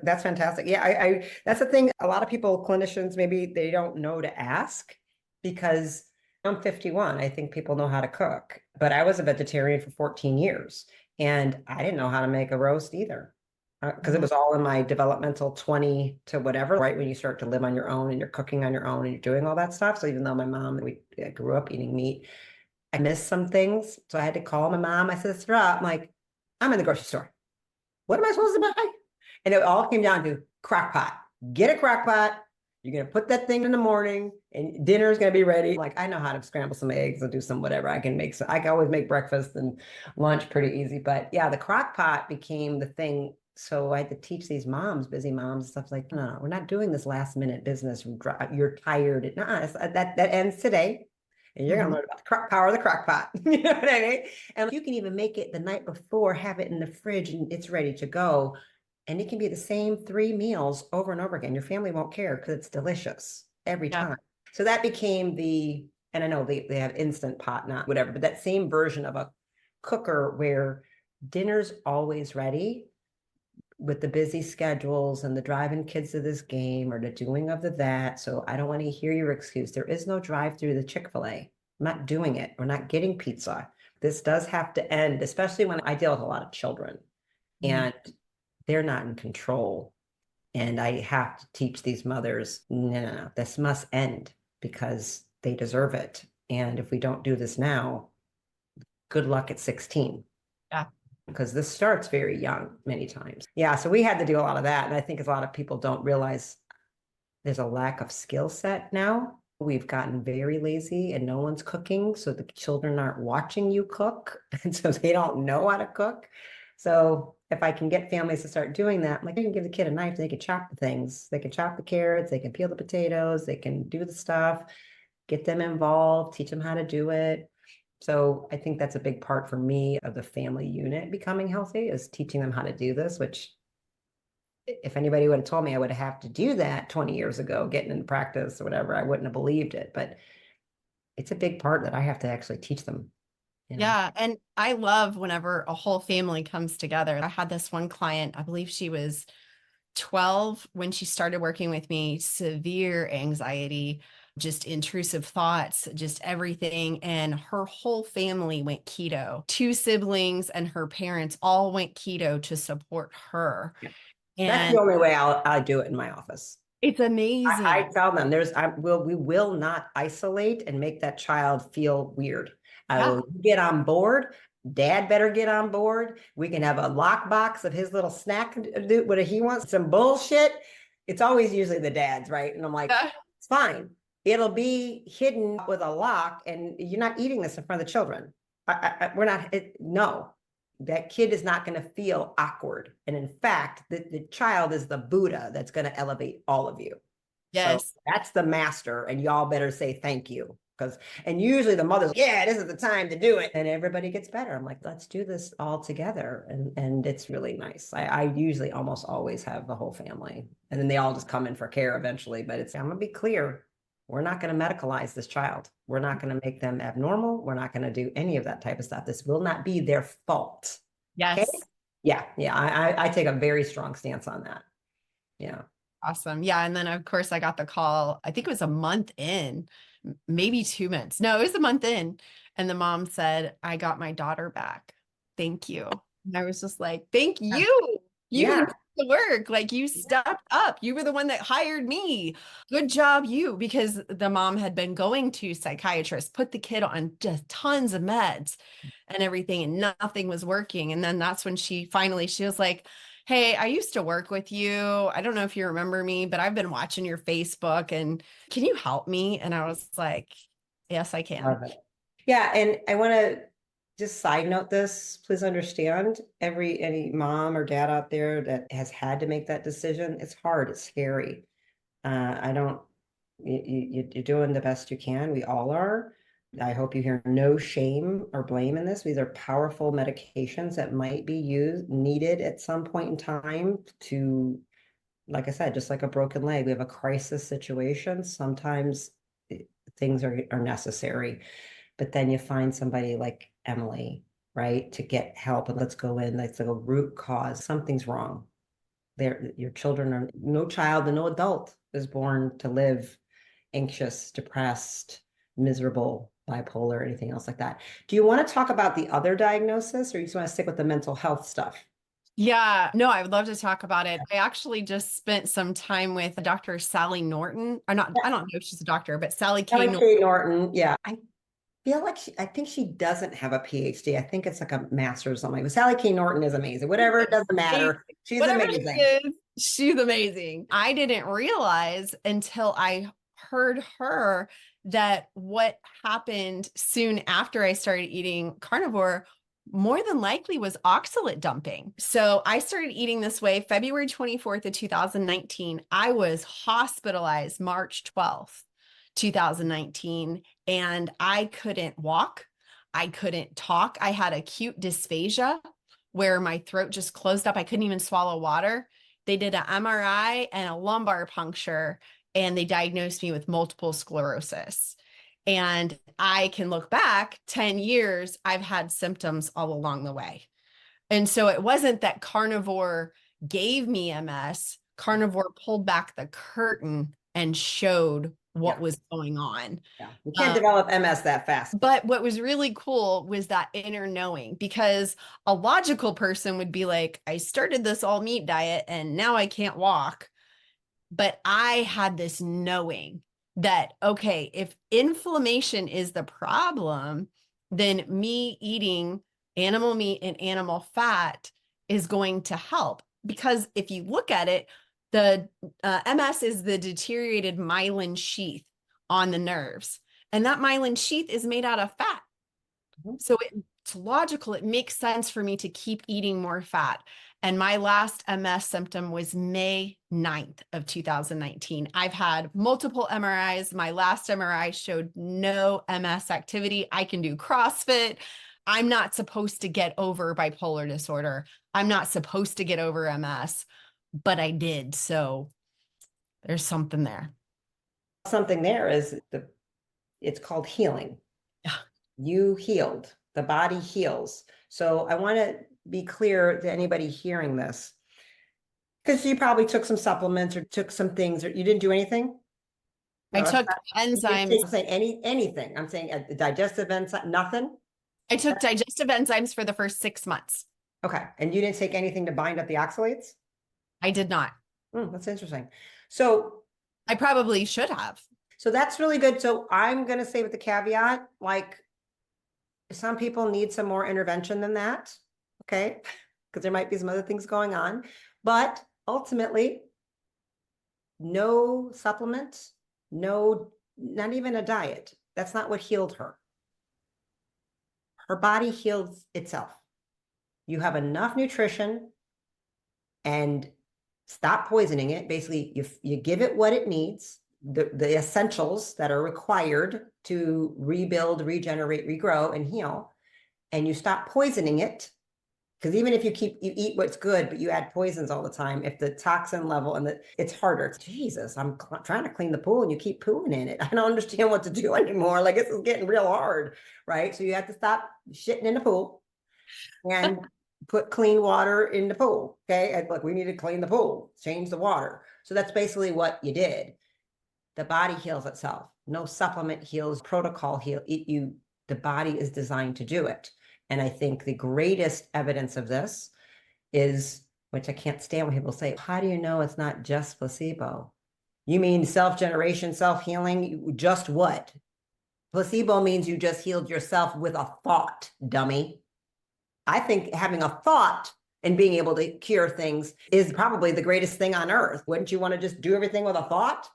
That's fantastic. Yeah, I that's the thing. A lot of people, clinicians, maybe they don't know to ask because I'm 51. I think people know how to cook, but I was a vegetarian for 14 years and I didn't know how to make a roast either because it Mhm. was all in my developmental 20 to whatever, right? When you start to live on your own and you're cooking on your own and you're doing all that stuff. So even though my mom, I grew up eating meat, I missed some things. So I had to call my mom. I said, Sister, I'm like, I'm in the grocery store. What am I supposed to buy? And it all came down to crock pot. Get a crock pot. You're going to put that thing in the morning and dinner is going to be ready. Like, I know how to scramble some eggs and do some whatever. I can always make breakfast and lunch pretty easy. But yeah, the crock pot became the thing. So I had to teach these moms, busy moms, stuff like, no, we're not doing this last minute business. You're tired. Nah, that ends today. And you're going to Mhm. learn about the power of the crock pot. You know what I mean? And you can even make it the night before, have it in the fridge, and it's ready to go. And it can be the same 3 meals over and over again. Your family won't care because it's delicious every Yeah. time. So that became and I know they have instant pot, not whatever, but that same version of a cooker where dinner's always ready with the busy schedules and the driving kids to this game or the doing of that. So I don't want to hear your excuse. There is no drive through the Chick-fil-A. I'm not doing it. We're not getting pizza. This does have to end, especially when I deal with a lot of children Mhm. and they're not in control. And I have to teach these mothers, no, this must end because they deserve it. And if we don't do this now, good luck at 16 Yeah. because this starts very young many times. Yeah, so we had to do a lot of that. And I think a lot of people don't realize there's a lack of skill set now. We've gotten very lazy and no one's cooking. So the children aren't watching you cook. And so they don't know how to cook. So if I can get families to start doing that, like I can give the kid a knife, they can chop the things. They can chop the carrots, they can peel the potatoes, they can do the stuff, get them involved, teach them how to do it. So I think that's a big part for me of the family unit becoming healthy is teaching them how to do this, which if anybody would have told me I would have to do that 20 years ago, getting into practice or whatever, I wouldn't have believed it. But it's a big part that I have to actually teach them, you know. Yeah. And I love whenever a whole family comes together. I had this one client, I believe she was 12 when she started working with me, severe anxiety, just intrusive thoughts, just everything. And her whole family went keto. 2 siblings and her parents all went keto to support her. Yeah. That's And the only way I do it in my office. it's amazing. I tell them we will not isolate and make that child feel weird. I Yeah. will get on board. Dad better get on board. We can have a lockbox of his little snack, what he wants, some bullshit. It's always usually the dads, right? And I'm like, Yeah. it's fine. It'll be hidden with a lock, and you're not eating this in front of the children. We're not, no. That kid is not going to feel awkward. And in fact, the child is the Buddha that's going to elevate all of you. So Yes. that's the master, and y'all better say thank you. And usually the mother's, yeah, this is the time to do it. And everybody gets better. I'm like, let's do this all together. And it's really nice. I usually almost always have the whole family. And then they all just come in for care eventually. But I'm going to be clear. We're not going to medicalize this child. We're not going to make them abnormal. We're not going to do any of that type of stuff. This will not be their fault. Yes. Okay? Yeah. I take a very strong stance on that. Yeah. Awesome. Yeah. And then of course I got the call, I think it was a month in, maybe 2 months. No, it was a month in. And the mom said, I got my daughter back. Thank you. And I was just like, thank you. You did the work. Like you stepped up. You were the one that hired me. Good job, you, because the mom had been going to psychiatrists, put the kid on just tons of meds and everything, and nothing was working. And then that's when she was like, hey, I used to work with you. I don't know if you remember me, but I've been watching your Facebook and can you help me? And I was like, yes, I can. Love it. Yeah. And I want to just side note this, please understand any mom or dad out there that has had to make that decision. It's hard. It's scary. You're doing the best you can. We all are. I hope you hear no shame or blame in this. These are powerful medications that might be needed at some point in time to, like I said, just like a broken leg, we have a crisis situation. Sometimes things are necessary, but then you find somebody like Emily, right, to get help, and let's go root cause. Something's wrong. Your children are, no child and no adult is born to live anxious, depressed, miserable, bipolar, anything else like that. Do you want to talk about the other diagnosis, or you just want to stick with the mental health stuff? Yeah, no, I would love to talk about it. I actually just spent some time with Dr. Sally Norton, or not, I don't know if she's a doctor, but Sally K. Norton. Yeah. I feel like I think she doesn't have a PhD. I think it's like a master's or something. But Sally K. Norton is amazing. Whatever, it doesn't matter. She's amazing. She's amazing. I didn't realize until I heard her that what happened soon after I started eating carnivore more than likely was oxalate dumping. So I started eating this way February 24th of 2019. I was hospitalized March 12th, 2019, and I couldn't walk. I couldn't talk. I had acute dysphagia where my throat just closed up. I couldn't even swallow water. They did an MRI and a lumbar puncture, and they diagnosed me with multiple sclerosis. And I can look back 10 years, I've had symptoms all along the way. And so it wasn't that carnivore gave me MS. Carnivore pulled back the curtain and showed what was going on. Yeah. You can't develop MS that fast. But what was really cool was that inner knowing, because a logical person would be like, I started this all meat diet and now I can't walk. But I had this knowing that, okay, if inflammation is the problem, then me eating animal meat and animal fat is going to help. Because if you look at it, the MS is the deteriorated myelin sheath on the nerves. And that myelin sheath is made out of fat. So it's logical. It makes sense for me to keep eating more fat. And my last MS symptom was May 9th of 2019. I've had multiple MRIs. My last MRI showed no MS activity. I can do CrossFit. I'm not supposed to get over bipolar disorder. I'm not supposed to get over MS, but I did. So there's something there. Something there is it's called healing. Yeah. You healed. The body heals. So I want to be clear to anybody hearing this, because you probably took some supplements or took some things, or you didn't do anything. I No, that's took not, you didn't enzymes. take say anything. I'm saying a digestive enzyme, nothing. I took digestive enzymes for the first 6 months. Okay. And you didn't take anything to bind up the oxalates? I did not. That's interesting. So, I probably should have. so that's really good. So I'm going to say with the caveat, like some people need some more intervention than that. Okay. Because there might be some other things going on, but ultimately, no supplements, no, not even a diet. That's not what healed her. Her body heals itself. You have enough nutrition and stop poisoning it. Basically, you give it what it needs, the essentials that are required to rebuild, regenerate, regrow, and heal, and you stop poisoning it. Because even if you eat what's good, but you add poisons all the time, if the toxin level it's harder. Jesus, I'm trying to clean the pool and you keep pooing in it. I don't understand what to do anymore. Like, this is getting real hard, right? So you have to stop shitting in the pool and put clean water in the pool. Okay. And look, we need to clean the pool, change the water. So that's basically what you did. The body heals itself. No supplement heals, protocol heal. The body is designed to do it. And I think the greatest evidence of this is, which I can't stand when people say, how do you know it's not just placebo? You mean self-generation, self-healing? Just what? Placebo means you just healed yourself with a thought, dummy. I think having a thought and being able to cure things is probably the greatest thing on earth. Wouldn't you want to just do everything with a thought?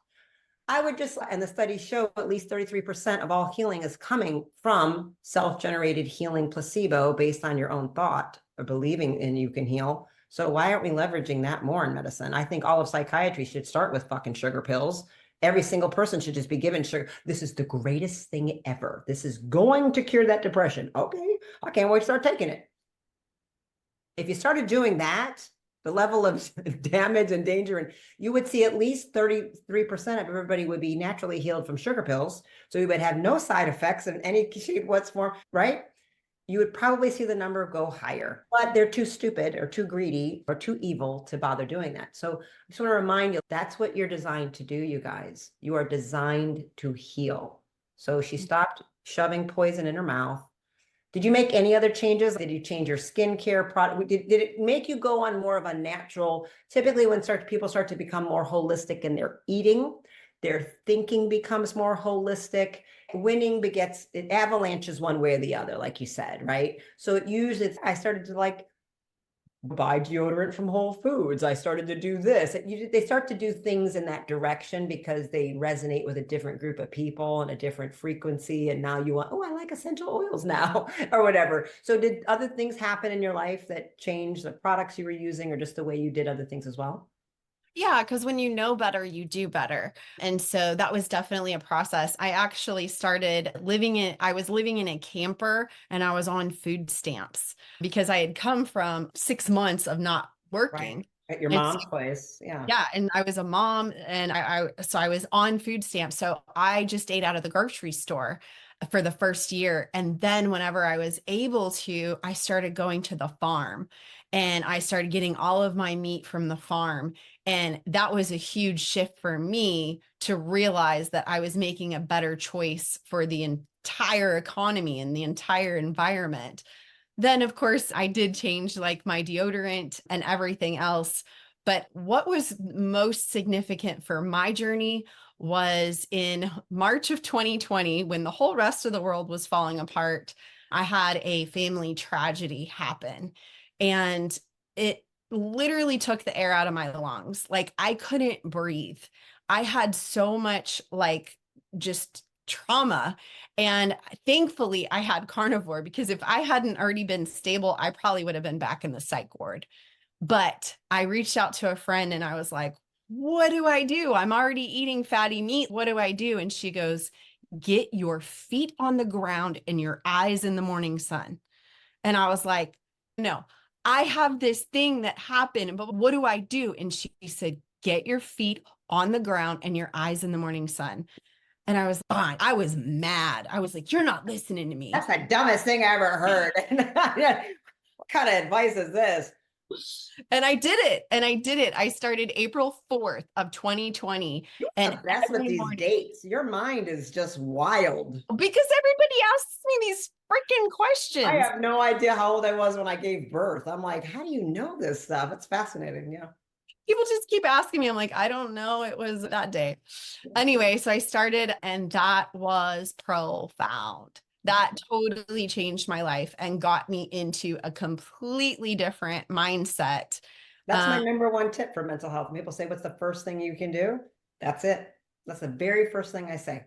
I would just, and the studies show at least 33% of all healing is coming from self-generated healing placebo based on your own thought or believing in you can heal. So why aren't we leveraging that more in medicine? I think all of psychiatry should start with fucking sugar pills. Every single person should just be given sugar. This is the greatest thing ever. This is going to cure that depression. Okay, I can't wait to start taking it. If you started doing that, the level of damage and danger, and you would see at least 33% of everybody would be naturally healed from sugar pills. So you would have no side effects in any shape, what's form, right? You would probably see the number go higher, but they're too stupid or too greedy or too evil to bother doing that. So I just want to remind you, that's what you're designed to do, you guys. You are designed to heal. So she stopped shoving poison in her mouth. Did you make any other changes? Did you change your skincare product? Did it make you go on more of a natural? Typically, when people start to become more holistic in their eating, their thinking becomes more holistic. Winning begets, it avalanches one way or the other, like you said, right? So it usually, I started to like buy deodorant from Whole Foods. I started to do this. They start to do things in that direction because they resonate with a different group of people and a different frequency. And now you want, oh, I like essential oils now or whatever. So did other things happen in your life that changed the products you were using or just the way you did other things as well? Yeah, because when you know better, you do better. And so that was definitely a process. I actually I was living in a camper and I was on food stamps because I had come from 6 months of not Right. working. At your And mom's place. Yeah. yeah, and I was a mom and so I was on food stamps. So I just ate out of the grocery store for the first year. And then whenever I was able to, I started going to the farm and I started getting all of my meat from the farm. And that was a huge shift for me to realize that I was making a better choice for the entire economy and the entire environment. Then, of course, I did change like my deodorant and everything else. But what was most significant for my journey was in March of 2020, when the whole rest of the world was falling apart, I had a family tragedy happen. And it literally took the air out of my lungs. Like I couldn't breathe. I had so much like just trauma. And thankfully, I had carnivore because if I hadn't already been stable, I probably would have been back in the psych ward. But I reached out to a friend and I was like, what do I do? I'm already eating fatty meat. What do I do? And she goes, get your feet on the ground and your eyes in the morning sun. And I was like, no, I have this thing that happened, but what do I do? And she said, get your feet on the ground and your eyes in the morning sun. And I was fine. I was mad. I was like, you're not listening to me. That's the dumbest thing I ever heard. What kind of advice is this? And I did it. And I did it. I started April 4th of 2020. You're And obsessed with every these morning, dates. Your mind is just wild. because everybody asks me these freaking I questions. have no idea how old I was when I gave birth. I'm like, how do you know this stuff? It's fascinating. Yeah. People just keep asking me. I'm like, I don't know. It was that day. Anyway, so I started, and that was profound. That totally changed my life and got me into a completely different mindset. That's my number one tip for mental health. People say, what's the first thing you can do? That's it. That's the very first thing I say.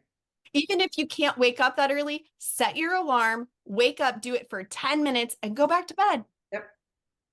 Even if you can't wake up that early, set your alarm, wake up, do it for 10 minutes and go back to bed. Yep.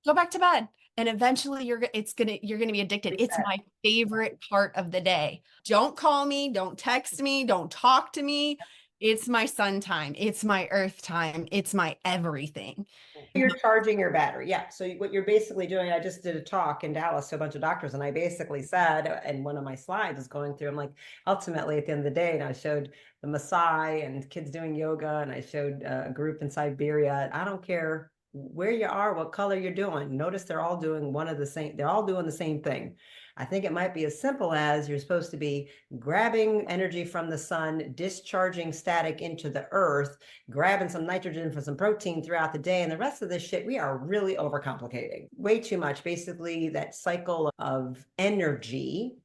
Go back to bed. And eventually you're going to be addicted. It's my favorite part of the day. Don't call me, don't text me, don't talk to me. It's my sun time. It's my earth time. It's my everything. You're charging your battery. Yeah. So what you're basically doing, I just did a talk in Dallas to a bunch of doctors, and I basically said, and one of my slides is going through, I'm like, ultimately at the end of the day, and I showed the Maasai and kids doing yoga, and I showed a group in Siberia. I don't care where you are, what color you're doing. Notice they're all doing one of the same, they're all doing the same thing. I think it might be as simple as you're supposed to be grabbing energy from the sun, discharging static into the earth, grabbing some nitrogen for some protein throughout the day. And the rest of this shit, we are really overcomplicating way too much. Basically, that cycle of energy,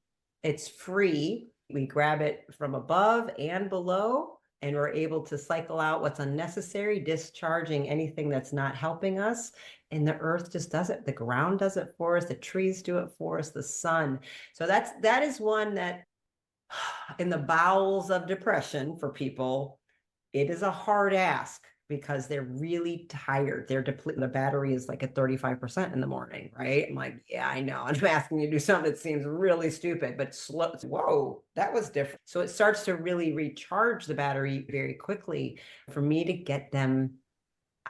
it's free. We grab it from above and below, and we're able to cycle out what's unnecessary, discharging anything that's not helping us. And the earth just does it. The ground does it for us. The trees do it for us. The sun. So that is one that in the bowels of depression for people, it is a hard ask because they're really tired. They're depleted. The battery is like at 35% in the morning, right? I'm like, yeah, I know. I'm asking you to do something that seems really stupid, but slow. Whoa, that was different. So it starts to really recharge the battery very quickly for me to get them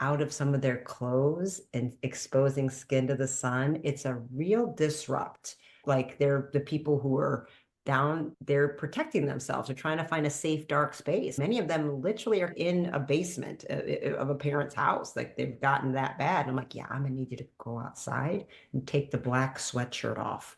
out of some of their clothes and exposing skin to the sun. It's a real disrupt. Like they're the people who are down, they're protecting themselves. They're trying to find a safe, dark space. Many of them literally are in a basement of a parent's house. Like they've gotten that bad. And I'm like, yeah, I'm gonna need you to go outside and take the black sweatshirt off.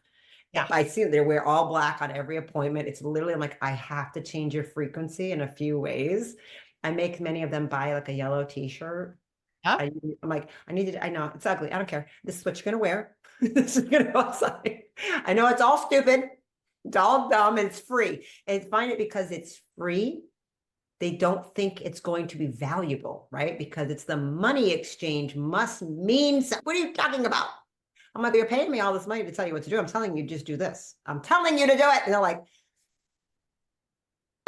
Yeah, I see they wear all black on every appointment. It's literally, I'm like, I have to change your frequency in a few ways. I make many of them buy like a yellow t-shirt. Yeah. I'm like, I need to, I know it's ugly. I don't care. This is what you're going to wear. This is going to go outside. I know it's all stupid. It's all dumb. And it's free. And find it because it's free. They don't think it's going to be valuable, right? Because it's the money exchange must mean something. What are you talking about? I'm like, you're paying me all this money to tell you what to do. I'm telling you, just do this. I'm telling you to do it. And they're like,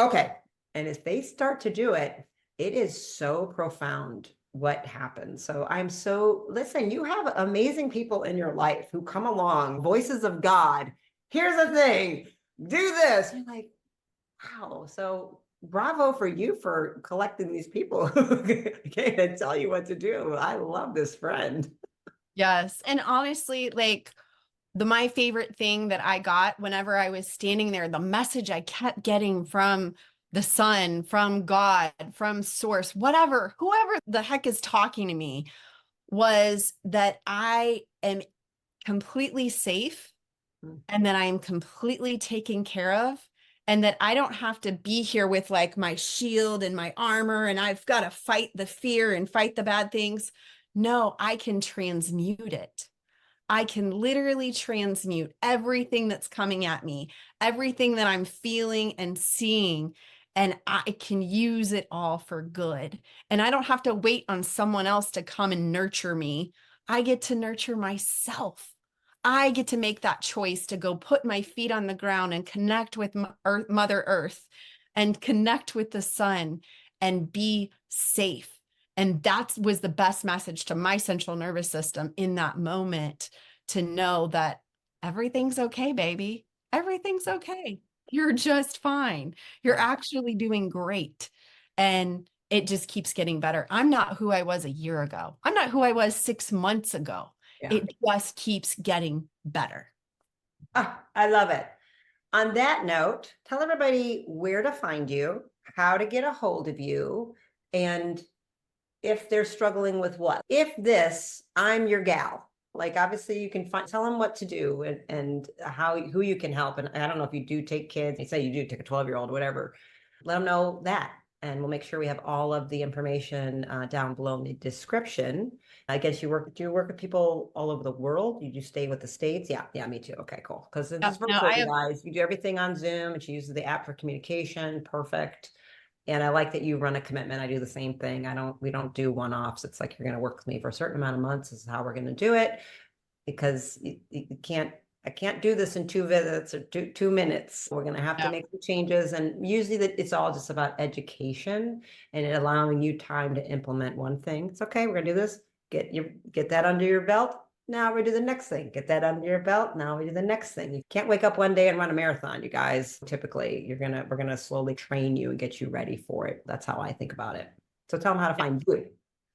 okay. And if they start to do it, it is so profound what happens. So listen, you have amazing people in your life who come along, voices of God. Here's the thing, do this. You're like, wow. So bravo for you for collecting these people who can tell you what to do. I love this friend. Yes. And honestly, like my favorite thing that I got whenever I was standing there, the message I kept getting from the sun, from God, from source, whatever, whoever the heck is talking to me, was that I am completely safe and that I am completely taken care of, and that I don't have to be here with like my shield and my armor and I've got to fight the fear and fight the bad things. No, I can transmute it. I can literally transmute everything that's coming at me, everything that I'm feeling and seeing, and I can use it all for good. And I don't have to wait on someone else to come and nurture me. I get to nurture myself. I get to make that choice to go put my feet on the ground and connect with Mother Earth and connect with the sun and be safe. And that was the best message to my central nervous system in that moment, to know that everything's okay, baby. Everything's okay. You're just fine. You're actually doing great. And it just keeps getting better. I'm not who I was a year ago. I'm not who I was 6 months ago. Yeah. It just keeps getting better. I love it. On that note, tell everybody where to find you, how to get a hold of you, and if they're struggling with what. If this, I'm your gal. Like, obviously you can tell them what to do and who you can help. And I don't know if you do take kids, you say you do take a 12-year-old, whatever, let them know that. And we'll make sure we have all of the information down below in the description. I guess do you work with people all over the world? You do stay with the States? Yeah. Yeah, me too. Okay, cool. Because this is No, virtual, I you have. guys. You do everything on Zoom, and she uses the app for communication. Perfect. And I like that you run a commitment. I do the same thing. We don't do one-offs. It's like, you're going to work with me for a certain amount of months. This is how we're going to do it, because I can't do this in 2 visits or 2 minutes. We're going to have to make some changes. And usually it's all just about education and allowing you time to implement one thing. It's okay. We're going to do this. Get that under your belt. Now we do the next thing. Get that under your belt. Now we do the next thing. You can't wake up one day and run a marathon, you guys. Typically, we're gonna slowly train you and get you ready for it. That's how I think about it. So tell them how to find you.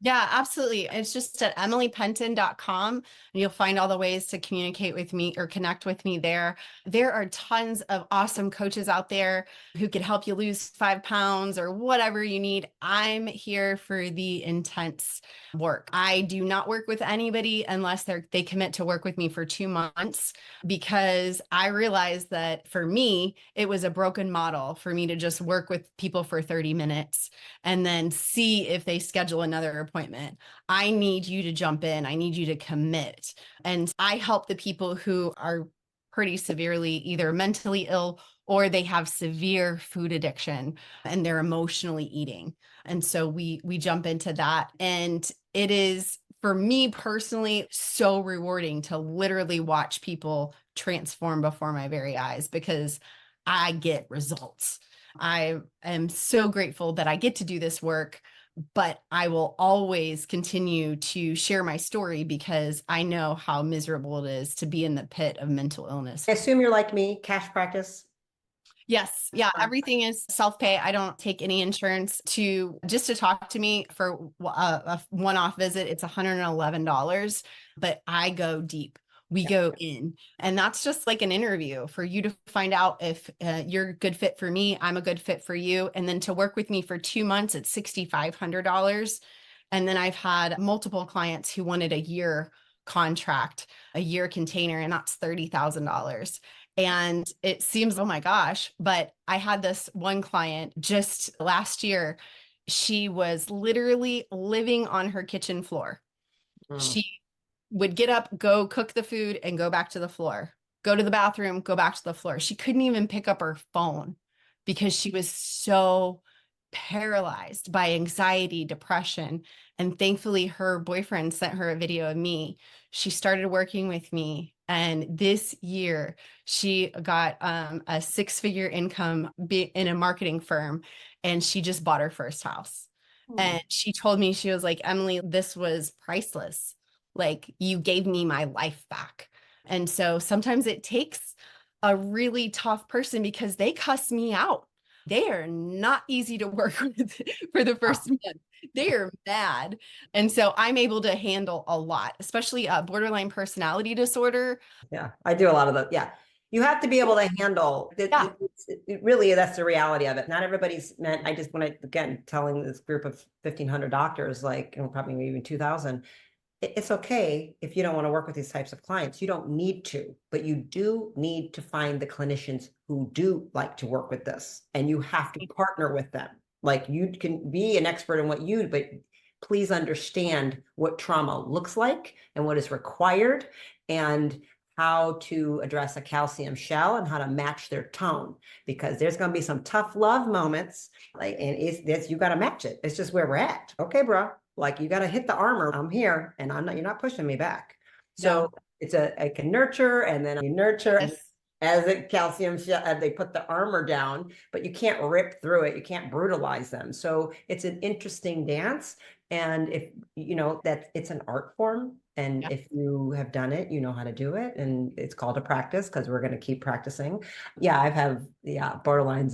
Yeah, absolutely. It's just at emilypenton.com, and you'll find all the ways to communicate with me or connect with me there. There are tons of awesome coaches out there who could help you lose 5 pounds or whatever you need. I'm here for the intense work. I do not work with anybody unless they commit to work with me for 2 months, because I realized that for me, it was a broken model for me to just work with people for 30 minutes and then see if they schedule another appointment. I need you to jump in. I need you to commit. And I help the people who are pretty severely either mentally ill or they have severe food addiction and they're emotionally eating. And so we jump into that. And it is, for me personally, so rewarding to literally watch people transform before my very eyes, because I get results. I am so grateful that I get to do this work, but I will always continue to share my story because I know how miserable it is to be in the pit of mental illness. I assume you're like me, cash practice. Yes. Yeah. Everything is self-pay. I don't take any insurance just to talk to me for a one-off visit. It's $111, but I go deep. We go in, and that's just like an interview for you to find out if you're a good fit for me. I'm a good fit for you. And then to work with me for 2 months, it's $6,500. And then I've had multiple clients who wanted a year contract, a year container, and that's $30,000. And it seems, oh my gosh, but I had this one client just last year. She was literally living on her kitchen floor. She would get up, go cook the food, and go back to the floor, go to the bathroom, go back to the floor. She couldn't even pick up her phone because she was so paralyzed by anxiety, depression. And thankfully, her boyfriend sent her a video of me. She started working with me. And this year, she got a 6-figure income in a marketing firm, and she just bought her first house. And she told me, she was like, Emily, this was priceless. Like, you gave me my life back. And so sometimes it takes a really tough person, because they cuss me out. They are not easy to work with for the first month. They are mad. And so I'm able to handle a lot, especially borderline personality disorder. Yeah, I do a lot of those. Yeah. You have to be able to handle it. Yeah. It really, that's the reality of it. Not everybody's meant. I just want to, again, telling this group of 1,500 doctors, like, and probably even 2,000, it's okay if you don't want to work with these types of clients. You don't need to, but you do need to find the clinicians who do like to work with this, and you have to partner with them. Like, you can be an expert in what you do, but please understand what trauma looks like and what is required, and how to address a calcium shell and how to match their tone, because there's going to be some tough love moments, like, and you got to match it. It's just where we're at. Okay, bro. Like, you got to hit the armor. I'm here, and you're not pushing me back. So I can nurture, and then you nurture. Yes. As a calcium, they put the armor down, but you can't rip through it. You can't brutalize them. So it's an interesting dance. And if you know that it's an art form, and if you have done it, you know how to do it. And it's called a practice, because we're going to keep practicing. Yeah, borderlines.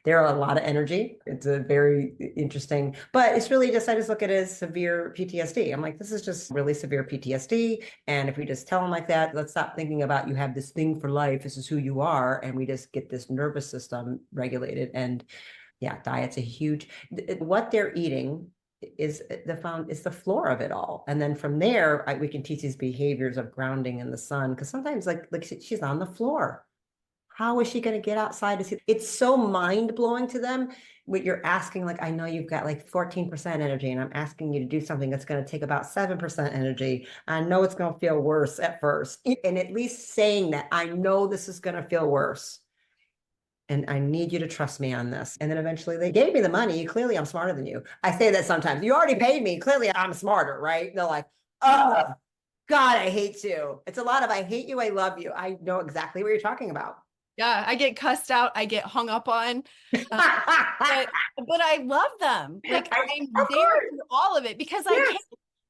There are a lot of energy. It's a very interesting, but it's really just, I just look at it as severe PTSD. I'm like, this is just really severe PTSD. And if we just tell them like that, let's stop thinking about, you have this thing for life, this is who you are. And we just get this nervous system regulated. And yeah, diet's a huge, what they're eating is the floor of it all. And then from there, we can teach these behaviors of grounding in the sun. Because sometimes like she's on the floor. How is she going to get outside to see? It's so mind blowing to them. What you're asking, like, I know you've got like 14% energy, and I'm asking you to do something that's going to take about 7% energy. I know it's going to feel worse at first. And at least saying that, I know this is going to feel worse. And I need you to trust me on this. And then eventually they gave me the money. Clearly, I'm smarter than you. I say that sometimes. You already paid me. Clearly, I'm smarter, right? They're like, oh, God, I hate you. It's a lot of I hate you, I love you. I know exactly what you're talking about. Yeah, I get cussed out. I get hung up on. But I love them. Like I'm there for all of it because Yes.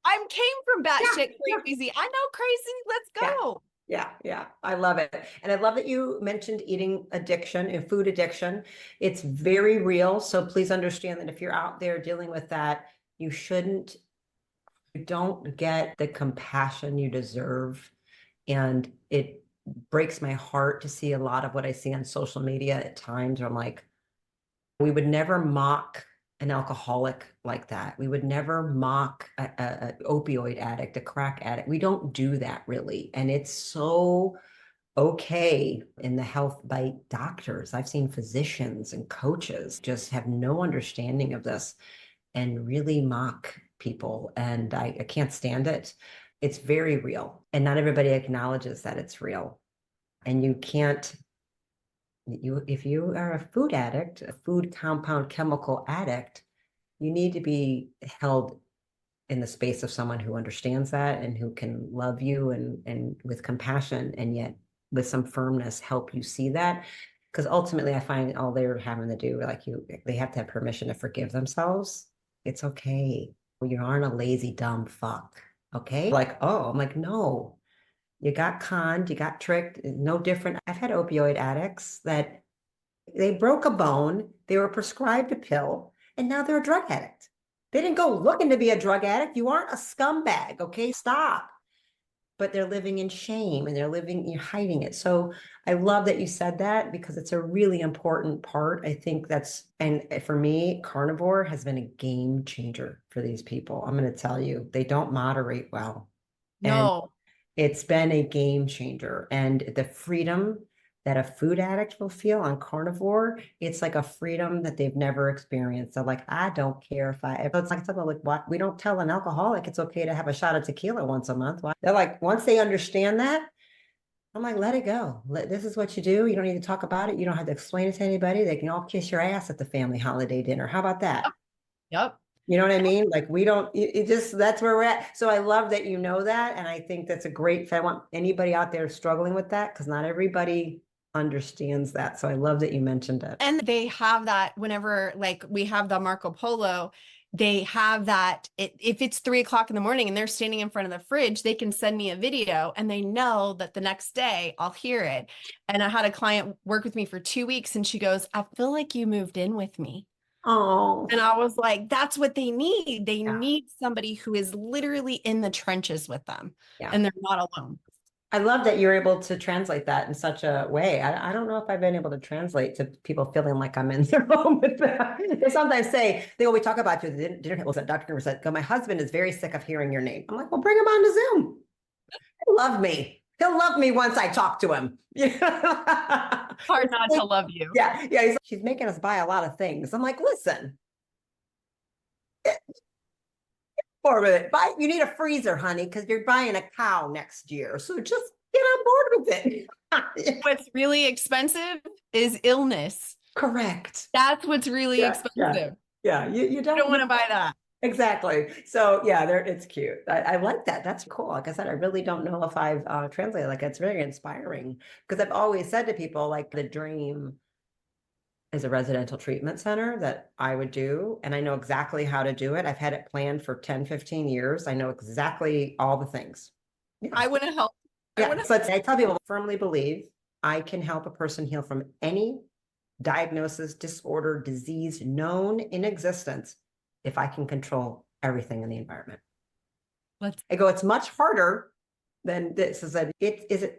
I came from batshit Yeah. crazy. I know crazy. Let's go. Yeah. I love it. And I love that you mentioned eating addiction and food addiction. It's very real. So please understand that if you're out there dealing with that, you don't get the compassion you deserve. And it breaks my heart to see a lot of what I see on social media at times where I'm like, we would never mock an alcoholic like that. We would never mock a opioid addict, a crack addict. We don't do that really. And it's so okay in the health by doctors. I've seen physicians and coaches just have no understanding of this and really mock people. And I can't stand it. It's very real. And not everybody acknowledges that it's real. And you can't, if you are a food addict, a food compound chemical addict, you need to be held in the space of someone who understands that and who can love you and with compassion, and yet with some firmness help you see that. Because ultimately I find all they're having to do, like they have to have permission to forgive themselves. It's okay. You aren't a lazy, dumb fuck. Okay. Like, oh, I'm like, no, you got conned, you got tricked. No different. I've had opioid addicts that they broke a bone, they were prescribed a pill, and now they're a drug addict. They didn't go looking to be a drug addict. You aren't a scumbag. Okay. Stop. But they're living in shame and you're hiding it. So I love that you said that because it's a really important part. I think and for me, Carnivore has been a game changer for these people. I'm going to tell you, they don't moderate well. And No. it's been a game changer. And the freedom that a food addict will feel on Carnivore, it's like a freedom that they've never experienced. So like, I don't care it's like something like what we don't tell an alcoholic it's okay to have a shot of tequila once a month. Why? They're like, once they understand that, I'm like, let it go. This is what you do. You don't need to talk about it. You don't have to explain it to anybody. They can all kiss your ass at the family holiday dinner. How about that? Yep. You know what I mean? Like we don't, it just, that's where we're at. So I love that you know that. And I think that's a great, I want anybody out there struggling with that because not everybody understands that. So I love that you mentioned it. And they have that whenever like we have the Marco Polo, they have that if it's 3:00 in the morning and they're standing in front of the fridge, they can send me a video and they know that the next day I'll hear it. And I had a client work with me for 2 weeks and she goes, I feel like you moved in with me. Oh, and I was like, that's what they need. They yeah. need somebody who is literally in the trenches with them Yeah. and they're not alone. I love that you're able to translate that in such a way. I don't know if I've been able to translate to people feeling like I'm in their home with that. They sometimes say, they always talk about you. The dinner table said, Dr. Carnivore said, my husband is very sick of hearing your name. I'm like, well, bring him on to Zoom. He'll love me. He'll love me once I talk to him. Hard not to love you. Yeah. She's making us buy a lot of things. I'm like, listen. You need a freezer, honey, because you're buying a cow next year. So just get on board with it. What's really expensive is illness. Correct. That's what's really expensive. Yeah. You don't want to buy that. Exactly. So yeah, it's cute. I like that. That's cool. Like I said, I really don't know if I've translated. Like it's very inspiring because I've always said to people like the dream is a residential treatment center that I would do. And I know exactly how to do it. I've had it planned for 10, 15 years. I know exactly all the things. Yeah. I want to help. I tell people, I firmly believe I can help a person heal from any diagnosis, disorder, disease known in existence if I can control everything in the environment. It's much harder than this. I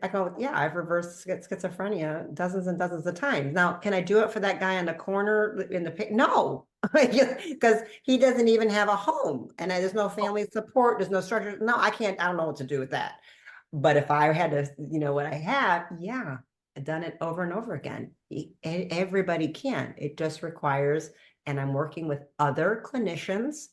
go, yeah, I've reversed schizophrenia dozens and dozens of times. Now, can I do it for that guy on the corner in the pit? No, Because he doesn't even have a home and there's no family support, there's no structure. No, I can't, I don't know what to do with that. But if I had to, what I have, yeah, I've done it over and over again. Everybody can. It just requires, and I'm working with other clinicians,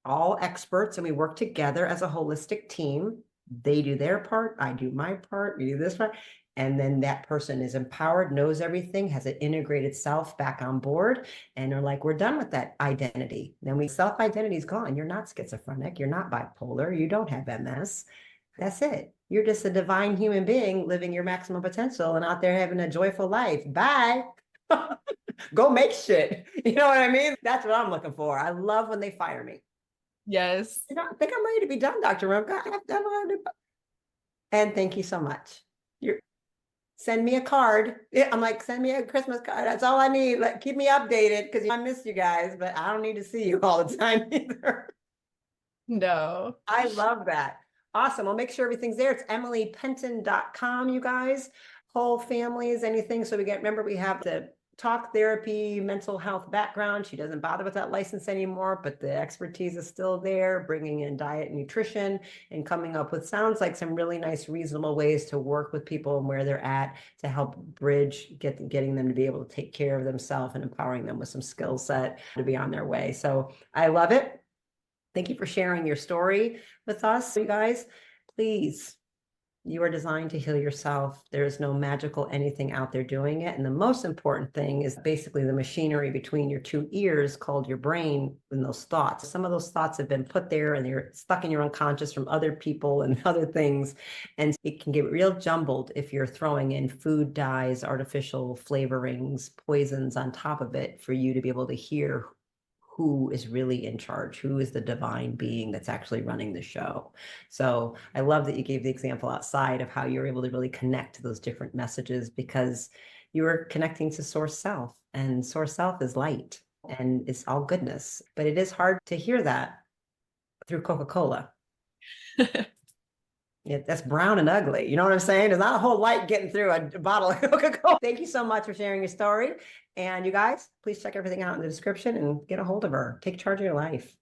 all experts, and we work together as a holistic team. They do their part, I do my part, we do this part. And then that person is empowered, knows everything, has an integrated self back on board. And they're like, we're done with that identity. Then self-identity is gone. You're not schizophrenic. You're not bipolar. You don't have MS. That's it. You're just a divine human being living your maximum potential and out there having a joyful life. Bye. Go make shit. You know what I mean? That's what I'm looking for. I love when they fire me. Yes. I think I'm ready to be done, Dr. Rimka. I've done what I do. And thank you so much. Send me a card. Yeah, I'm like, send me a Christmas card. That's all I need. Like, keep me updated because I miss you guys, but I don't need to see you all the time either. No. I love that. Awesome. I'll make sure everything's there. It's emilypenton.com, you guys. Whole families, anything. So remember, we have the talk therapy, mental health background. She doesn't bother with that license anymore, but the expertise is still there, bringing in diet and nutrition and coming up with, sounds like, some really nice, reasonable ways to work with people and where they're at to help bridge, getting them to be able to take care of themselves and empowering them with some skill set to be on their way. So I love it. Thank you for sharing your story with us, you guys. Please, you are designed to heal yourself. There is no magical anything out there doing it. And the most important thing is basically the machinery between your two ears called your brain and those thoughts. Some of those thoughts have been put there and they're stuck in your unconscious from other people and other things. And it can get real jumbled if you're throwing in food dyes, artificial flavorings, poisons on top of it for you to be able to hear who is really in charge, who is the divine being that's actually running the show. So I love that you gave the example outside of how you're able to really connect to those different messages because you are connecting to source self, and source self is light and it's all goodness. But it is hard to hear that through Coca-Cola. That's brown and ugly. You know what I'm saying? There's not a whole light getting through a bottle of Coca-Cola. Thank you so much for sharing your story. And you guys, please check everything out in the description and get a hold of her. Take charge of your life.